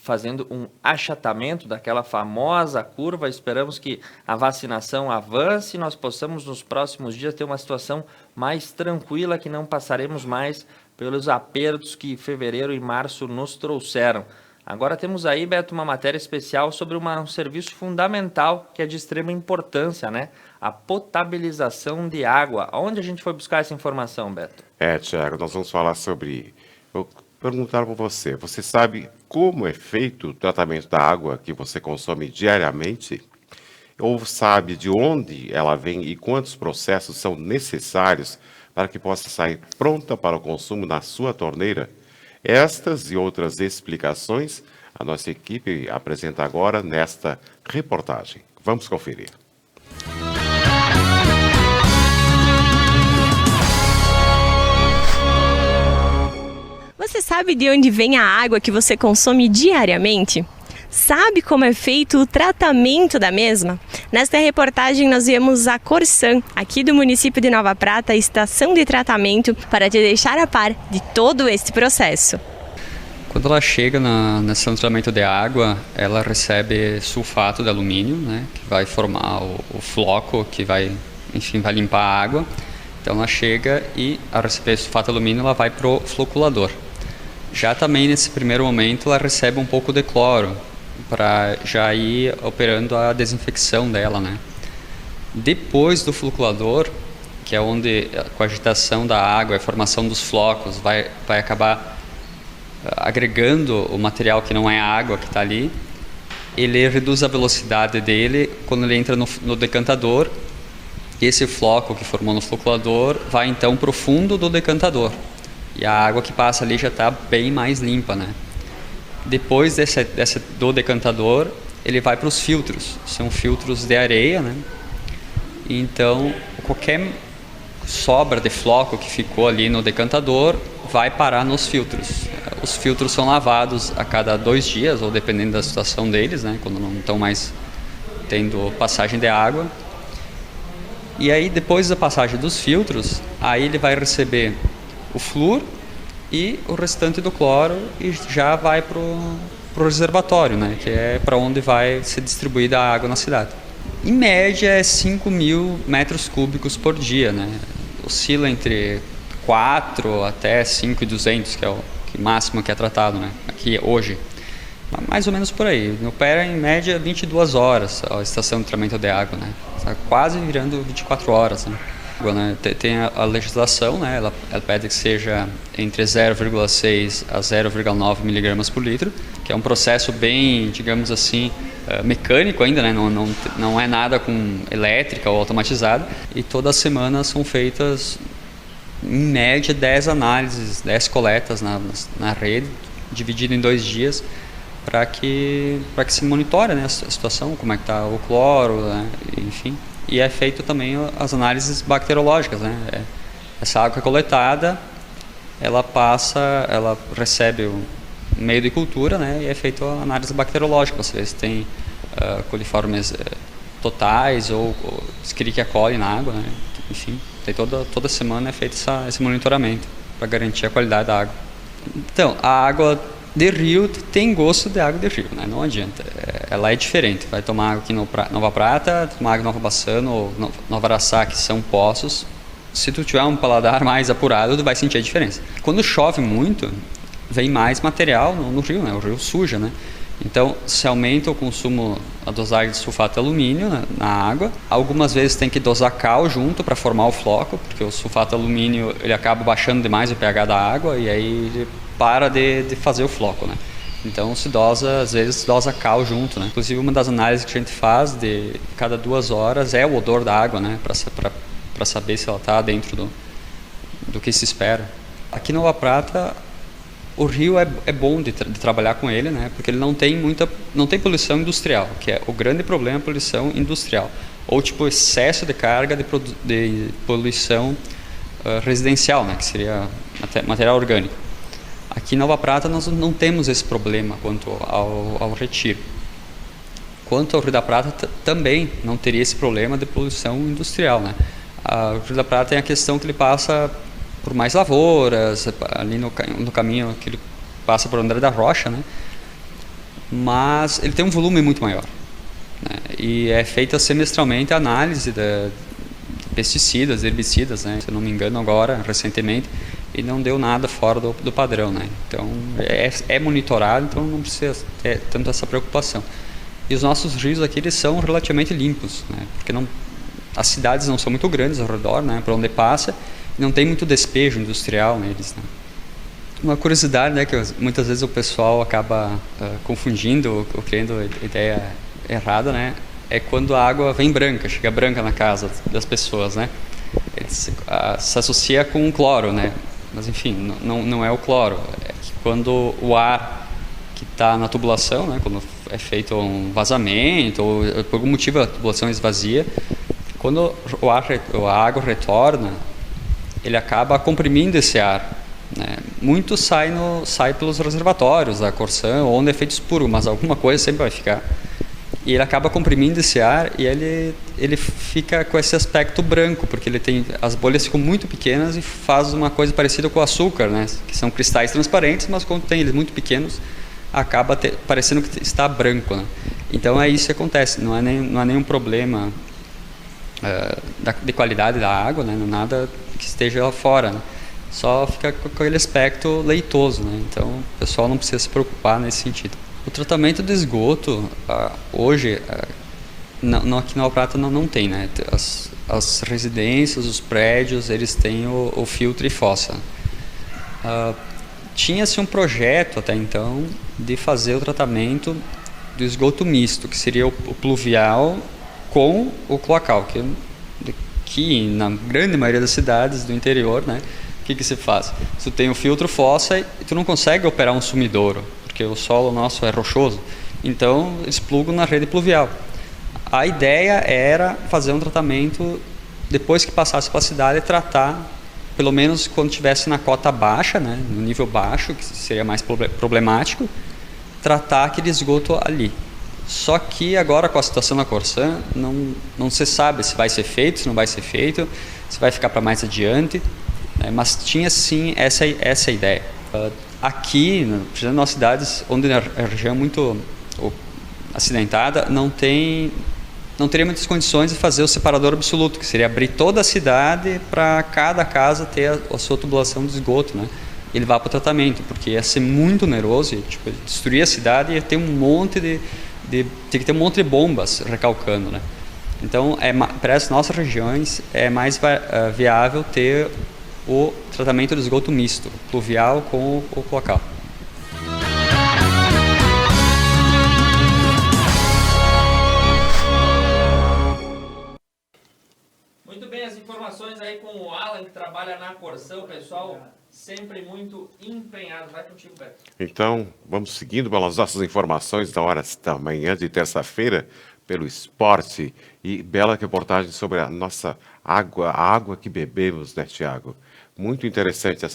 Speaker 1: fazendo um achatamento daquela famosa curva. Esperamos que a vacinação avance e nós possamos nos próximos dias ter uma situação mais tranquila, que não passaremos mais pelos apertos que fevereiro e março nos trouxeram. Agora temos aí, Beto, uma matéria especial sobre um serviço fundamental que é de extrema importância, né? A potabilização de água. Onde a gente foi buscar essa informação, Beto?
Speaker 2: Thiago, nós vamos falar sobre... Vou perguntar para você. Você sabe como é feito o tratamento da água que você consome diariamente? Ou sabe de onde ela vem e quantos processos são necessários para que possa sair pronta para o consumo na sua torneira? Estas e outras explicações a nossa equipe apresenta agora nesta reportagem. Vamos conferir.
Speaker 13: Você sabe de onde vem a água que você consome diariamente? Sabe como é feito o tratamento da mesma? Nesta reportagem nós viemos a Corsan, aqui do município de Nova Prata, a estação de tratamento, para te deixar a par de todo este processo.
Speaker 15: Quando ela chega na estação de tratamento de água, ela recebe sulfato de alumínio, né, que vai formar o floco que vai limpar a água. Então ela chega e, ao receber sulfato de alumínio, ela vai para o floculador. Já também nesse primeiro momento ela recebe um pouco de cloro, para já ir operando a desinfecção dela, né? Depois do floculador, que é onde com a agitação da água, a formação dos flocos, vai acabar agregando o material que não é a água que está ali, ele reduz a velocidade dele quando ele entra no decantador. Esse floco que formou no floculador vai então para o fundo do decantador. E a água que passa ali já está bem mais limpa, né? Depois do decantador, ele vai para os filtros. São filtros de areia, né? Então, qualquer sobra de floco que ficou ali no decantador vai parar nos filtros. Os filtros são lavados a cada 2 dias, ou dependendo da situação deles, né? Quando não estão mais tendo passagem de água. E aí, depois da passagem dos filtros, aí ele vai receber o flúor e o restante do cloro e já vai para o reservatório, né, que é para onde vai ser distribuída a água na cidade. Em média é 5.000 metros cúbicos por dia, né? Oscila entre 4 até 5.200, que é o máximo que é tratado, né, aqui hoje. Mais ou menos por aí. Opera em média 22 horas a estação de tratamento de água, né? Está quase virando 24 horas, né? Tem a legislação, né? Ela pede que seja entre 0,6 a 0,9 miligramas por litro, que é um processo bem, digamos assim, mecânico ainda, né? Não é nada com elétrica ou automatizado. E toda semana são feitas, em média, 10 análises, 10 coletas na rede, dividido em 2 dias, para que se monitore, né, a situação, como é que está o cloro, né? Enfim. E é feito também as análises bacteriológicas, né? Essa água é coletada, ela recebe o meio de cultura, né? E é feita a análise bacteriológica, para saber se tem coliformes totais ou Escherichia coli na água, né? Enfim, toda semana é feito esse monitoramento para garantir a qualidade da água. Então, a água de rio tem gosto de água de rio, né? Não adianta, ela é diferente. Vai tomar água aqui no Nova Prata, tomar água em Nova Bassano ou Nova Araçá, que são poços. Se tu tiver um paladar mais apurado, tu vai sentir a diferença. Quando chove muito, vem mais material no rio, né? O rio suja, né? Então, se aumenta o consumo, a dosagem de sulfato de alumínio na água. Algumas vezes tem que dosar cal junto para formar o floco, porque o sulfato de alumínio ele acaba baixando demais o pH da água e aí ele para de fazer o floco, né? Então se dosa, às vezes dosa cal junto, né? Inclusive uma das análises que a gente faz de cada 2 horas é o odor da água, né? Para saber se ela está dentro do que se espera. Aqui na Nova Prata, o rio é bom de trabalhar com ele, né? Porque ele não tem poluição industrial, que é o grande problema, a poluição industrial. Ou tipo excesso de carga de poluição residencial, né? Que seria material orgânico. Aqui em Nova Prata nós não temos esse problema quanto ao retiro. Quanto ao Rio da Prata também não teria esse problema de poluição industrial, né? O Rio da Prata tem a questão que ele passa por mais lavouras, ali no caminho que ele passa por André da Rocha, né? Mas ele tem um volume muito maior, né? E é feita semestralmente a análise de pesticidas, herbicidas, né? Se eu não me engano agora, recentemente, e não deu nada fora do padrão, né? Então é monitorado, então não precisa ter tanto essa preocupação. E os nossos rios aqui eles são relativamente limpos, né? Porque as cidades não são muito grandes ao redor, né? Por onde passa, não tem muito despejo industrial neles, né? Uma curiosidade, né, que muitas vezes o pessoal acaba confundindo ou criando ideia errada, né? É quando a água vem branca, chega branca na casa das pessoas, né? Se associa com o cloro, né? Mas enfim, não é o cloro. É que quando o ar que está na tubulação, né, quando é feito um vazamento ou por algum motivo a tubulação esvazia, quando a água retorna, ele acaba comprimindo esse ar, né? Muito sai pelos reservatórios da Corsã, onde é feito espuro, mas alguma coisa sempre vai ficar. E ele acaba comprimindo esse ar e ele fica com esse aspecto branco, porque as bolhas ficam muito pequenas e faz uma coisa parecida com o açúcar, né? Que são cristais transparentes, mas quando tem eles muito pequenos, acaba parecendo que está branco, né? Então é isso que acontece, não é nenhum problema de qualidade da água, né? Nada que esteja lá fora, né? Só fica com aquele aspecto leitoso, né? Então o pessoal não precisa se preocupar nesse sentido. O tratamento do esgoto, hoje, aqui na Nova Prata não tem, né? As residências, os prédios, eles têm o filtro e fossa. Tinha-se um projeto até então de fazer o tratamento do esgoto misto, que seria o pluvial com o cloacal, que na grande maioria das cidades do interior, né? O que se faz? Tu tem o filtro fossa e tu não consegue operar um sumidouro, porque o solo nosso é rochoso, então eles plugam na rede pluvial. A ideia era fazer um tratamento, depois que passasse para a cidade, tratar, pelo menos quando estivesse na cota baixa, né, no nível baixo, que seria mais problemático, tratar aquele esgoto ali. Só que agora com a situação na Corsã, não se sabe se vai ser feito, se não vai ser feito, se vai ficar para mais adiante, né, mas tinha sim essa ideia. Aqui, nas nossas cidades, onde a região é muito acidentada, não teria muitas condições de fazer o separador absoluto, que seria abrir toda a cidade para cada casa ter a sua tubulação de esgoto, né? E levar para o tratamento, porque ia ser muito oneroso, tipo, destruir a cidade e ia ter tem que ter um monte de bombas recalcando, né? Então, para as nossas regiões, é mais viável ter o tratamento do esgoto misto, pluvial com o cloacal.
Speaker 1: Muito bem, as informações aí com o Alan, que trabalha na Corsã, o pessoal sempre muito empenhado. Vai contigo, Beto.
Speaker 2: Então, vamos seguindo pelas nossas informações da manhã de terça-feira, pelo esporte e bela reportagem sobre a nossa água, a água que bebemos, né, Thiago? Muito interessante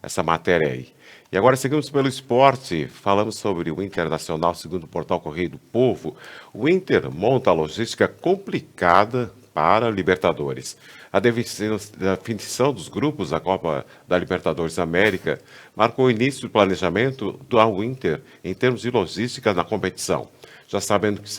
Speaker 2: essa matéria aí. E agora seguimos pelo esporte, falamos sobre o Internacional, segundo o portal Correio do Povo. O Inter monta a logística complicada para a Libertadores. A definição dos grupos da Copa da Libertadores América marcou o início do planejamento do Inter em termos de logística na competição. Já sabendo que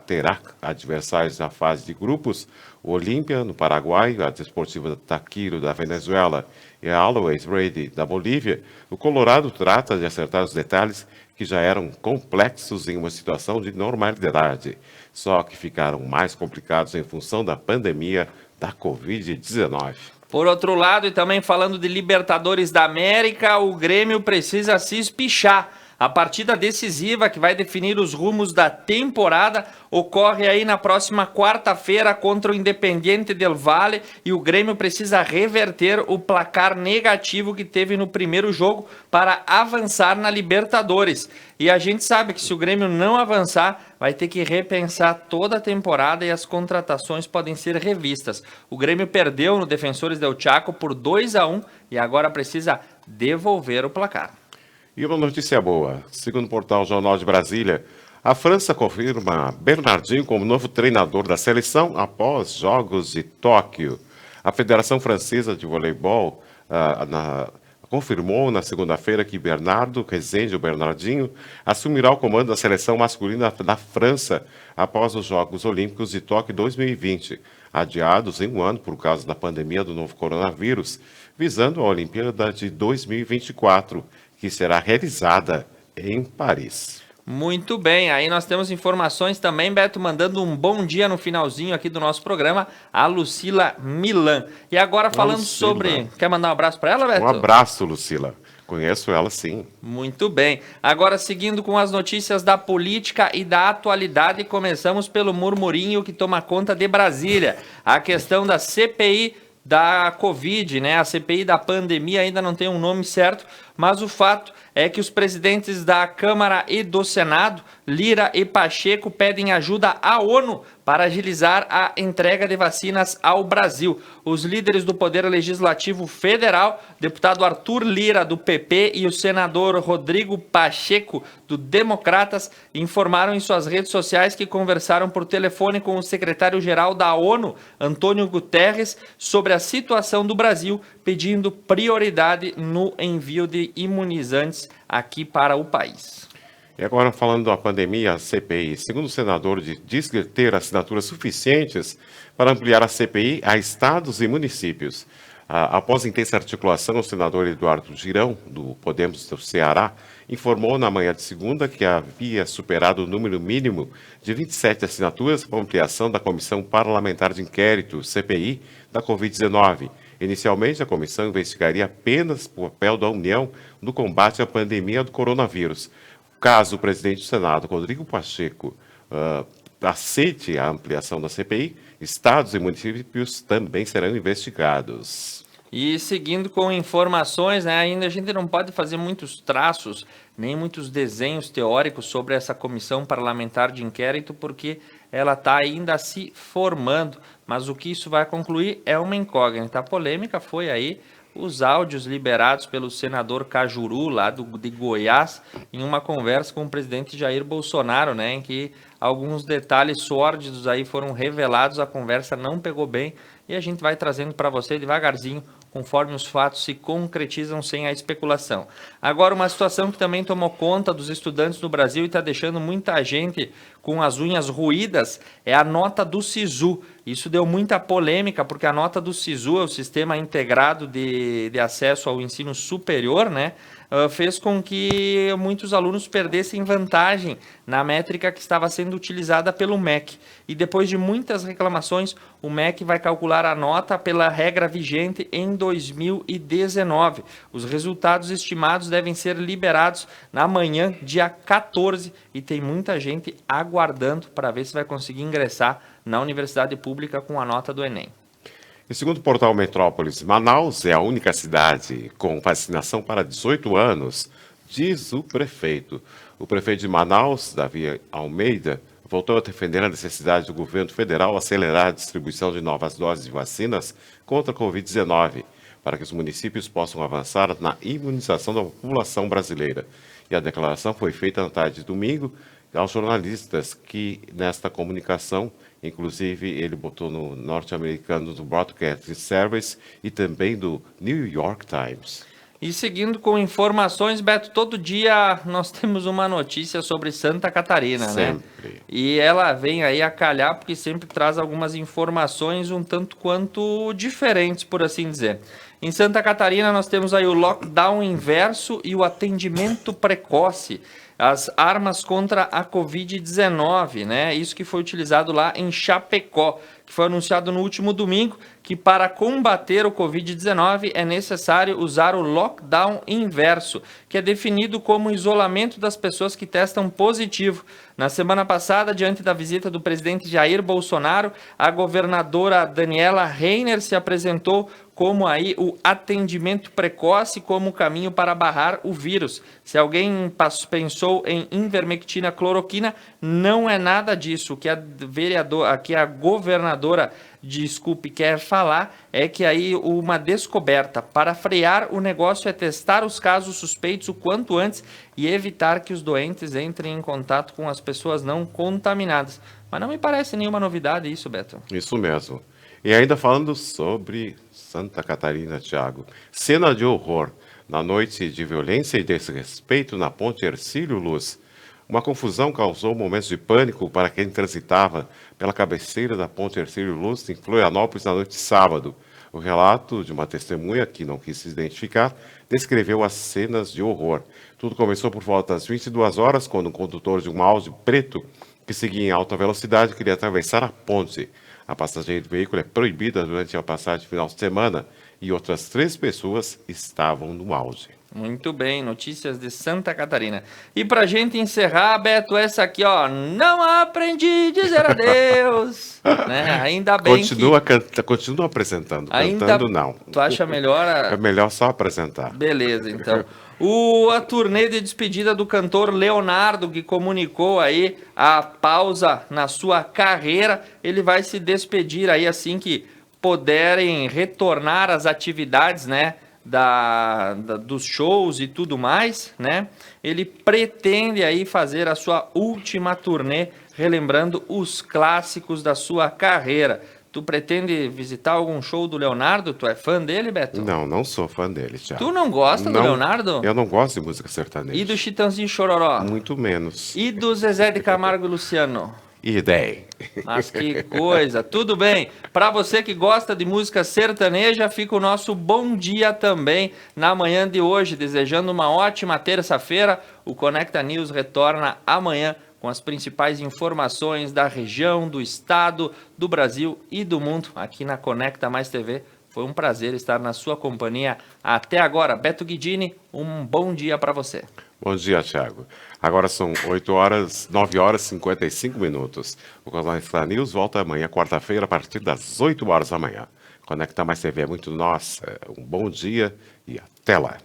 Speaker 2: terá adversários na fase de grupos, o Olímpia, no Paraguai, a Desportiva Taquiro, da Venezuela, e a Always Ready, da Bolívia, o Colorado trata de acertar os detalhes que já eram complexos em uma situação de normalidade, só que ficaram mais complicados em função da pandemia da Covid-19.
Speaker 1: Por outro lado, e também falando de Libertadores da América, o Grêmio precisa se espichar. A partida decisiva que vai definir os rumos da temporada ocorre aí na próxima quarta-feira contra o Independiente del Valle e o Grêmio precisa reverter o placar negativo que teve no primeiro jogo para avançar na Libertadores. E a gente sabe que se o Grêmio não avançar, vai ter que repensar toda a temporada e as contratações podem ser revistas. O Grêmio perdeu no Defensores del Chaco por 2-1 e agora precisa devolver o placar.
Speaker 2: E uma notícia boa, segundo o portal Jornal de Brasília, a França confirma Bernardinho como novo treinador da seleção após Jogos de Tóquio. A Federação Francesa de Voleibol confirmou na segunda-feira que Bernardo Rezende, o Bernardinho, assumirá o comando da seleção masculina da França após os Jogos Olímpicos de Tóquio 2020, adiados em um ano por causa da pandemia do novo coronavírus, visando a Olimpíada de 2024, que será realizada em Paris.
Speaker 1: Muito bem, aí nós temos informações também, Beto, mandando um bom dia no finalzinho aqui do nosso programa, a Lucila Milan. E agora falando sobre... Quer mandar um abraço para ela, Beto?
Speaker 2: Um abraço, Lucila. Conheço ela, sim.
Speaker 1: Muito bem. Agora, seguindo com as notícias da política e da atualidade, começamos pelo murmurinho que toma conta de Brasília. A questão da CPI da Covid, né? A CPI da pandemia ainda não tem um nome certo, mas o fato é que os presidentes da Câmara e do Senado, Lira e Pacheco, pedem ajuda à ONU para agilizar a entrega de vacinas ao Brasil. Os líderes do Poder Legislativo Federal, deputado Arthur Lira, do PP, e o senador Rodrigo Pacheco, do Democratas, informaram em suas redes sociais que conversaram por telefone com o secretário-geral da ONU, Antônio Guterres, sobre a situação do Brasil, pedindo prioridade no envio de imunizantes aqui para o país.
Speaker 2: E agora, falando da pandemia, a CPI, segundo o senador, diz que ter assinaturas suficientes para ampliar a CPI a estados e municípios. Após intensa articulação, o senador Eduardo Girão, do Podemos do Ceará, informou na manhã de segunda que havia superado o número mínimo de 27 assinaturas para ampliação da Comissão Parlamentar de Inquérito, CPI, da Covid-19. Inicialmente, a comissão investigaria apenas o papel da União no combate à pandemia do coronavírus. Caso o presidente do Senado, Rodrigo Pacheco, aceite a ampliação da CPI, estados e municípios também serão investigados.
Speaker 1: E seguindo com informações, né, ainda a gente não pode fazer muitos traços, nem muitos desenhos teóricos sobre essa comissão parlamentar de inquérito, porque ela está ainda se formando, mas o que isso vai concluir é uma incógnita. A polêmica foi aí os áudios liberados pelo senador Cajuru, lá de Goiás, em uma conversa com o presidente Jair Bolsonaro, né, em que alguns detalhes sórdidos aí foram revelados, a conversa não pegou bem, e a gente vai trazendo para você devagarzinho, conforme os fatos se concretizam sem a especulação. Agora, uma situação que também tomou conta dos estudantes no Brasil e está deixando muita gente com as unhas roídas é a nota do SISU. Isso deu muita polêmica, porque a nota do SISU, é o Sistema Integrado de Acesso ao Ensino Superior, né, fez com que muitos alunos perdessem vantagem na métrica que estava sendo utilizada pelo MEC. E depois de muitas reclamações, o MEC vai calcular a nota pela regra vigente em 2019. Os resultados estimados devem ser liberados na manhã, dia 14, e tem muita gente aguardando para ver se vai conseguir ingressar na universidade pública com a nota do Enem.
Speaker 2: E segundo o portal Metrópolis, Manaus é a única cidade com vacinação para 18 anos, diz o prefeito. O prefeito de Manaus, Davi Almeida, voltou a defender a necessidade do governo federal acelerar a distribuição de novas doses de vacinas contra a Covid-19, para que os municípios possam avançar na imunização da população brasileira. E a declaração foi feita na tarde de domingo aos jornalistas que, nesta comunicação, inclusive ele botou no norte-americano do Broadcasting Service e também do New York Times.
Speaker 1: E seguindo com informações, Beto, todo dia nós temos uma notícia sobre Santa Catarina, né?
Speaker 2: Sempre.
Speaker 1: E ela vem aí a calhar porque sempre traz algumas informações um tanto quanto diferentes, por assim dizer. Em Santa Catarina nós temos aí o lockdown inverso e o atendimento precoce. As armas contra a Covid-19, né? Isso que foi utilizado lá em Chapecó, que foi anunciado no último domingo, que para combater o Covid-19 é necessário usar o lockdown inverso, que é definido como o isolamento das pessoas que testam positivo. Na semana passada, diante da visita do presidente Jair Bolsonaro, a governadora Daniela Reiner se apresentou como aí o atendimento precoce como caminho para barrar o vírus. Se alguém pensou em ivermectina cloroquina, não é nada disso. O que a governadora quer falar é que aí uma descoberta para frear o negócio é testar os casos suspeitos o quanto antes e evitar que os doentes entrem em contato com as pessoas não contaminadas. Mas não me parece nenhuma novidade isso, Beto.
Speaker 2: Isso mesmo. E ainda falando sobre Santa Catarina, Thiago, cena de horror na noite de violência e desrespeito na ponte Hercílio Luz. Uma confusão causou momentos de pânico para quem transitava pela cabeceira da ponte Hercílio Luz em Florianópolis na noite de sábado. O relato de uma testemunha que não quis se identificar descreveu as cenas de horror. Tudo começou por volta das 22 horas, quando um condutor de um Audi preto que seguia em alta velocidade queria atravessar a ponte. A passagem do veículo é proibida durante a passagem final de semana e outras 3 pessoas estavam no Audi.
Speaker 1: Muito bem, notícias de Santa Catarina. E pra gente encerrar, Beto, essa aqui, ó, não aprendi a dizer adeus, né? Ainda bem
Speaker 2: Continua apresentando,
Speaker 1: ainda,
Speaker 2: cantando não.
Speaker 1: Tu acha melhor?
Speaker 2: É melhor só apresentar.
Speaker 1: Beleza, então. A turnê de despedida do cantor Leonardo, que comunicou aí a pausa na sua carreira, ele vai se despedir aí assim que puderem retornar às atividades, né? Dos shows e tudo mais, né? Ele pretende aí fazer a sua última turnê, relembrando os clássicos da sua carreira. Tu pretende visitar algum show do Leonardo? Tu é fã dele, Beto?
Speaker 2: Não, não sou fã dele, Thiago.
Speaker 1: Tu não gosta do Leonardo?
Speaker 2: Eu não gosto de música sertaneja.
Speaker 1: E do Chitãozinho Chororó?
Speaker 2: Muito menos.
Speaker 1: E do Zezé de Camargo e Luciano?
Speaker 2: Ideia.
Speaker 1: Mas que coisa. Tudo bem. Para você que gosta de música sertaneja, fica o nosso bom dia também na manhã de hoje. Desejando uma ótima terça-feira. O Conecta News retorna amanhã com as principais informações da região, do estado, do Brasil e do mundo aqui na Conecta Mais TV. Foi um prazer estar na sua companhia até agora. Beto Guidini, um bom dia para você.
Speaker 2: Bom dia, Thiago. Agora são 9 horas e 55 minutos. O Conecta News volta amanhã, quarta-feira, a partir das 8 horas da manhã. Conecta Mais TV é muito nossa. Um bom dia e até lá.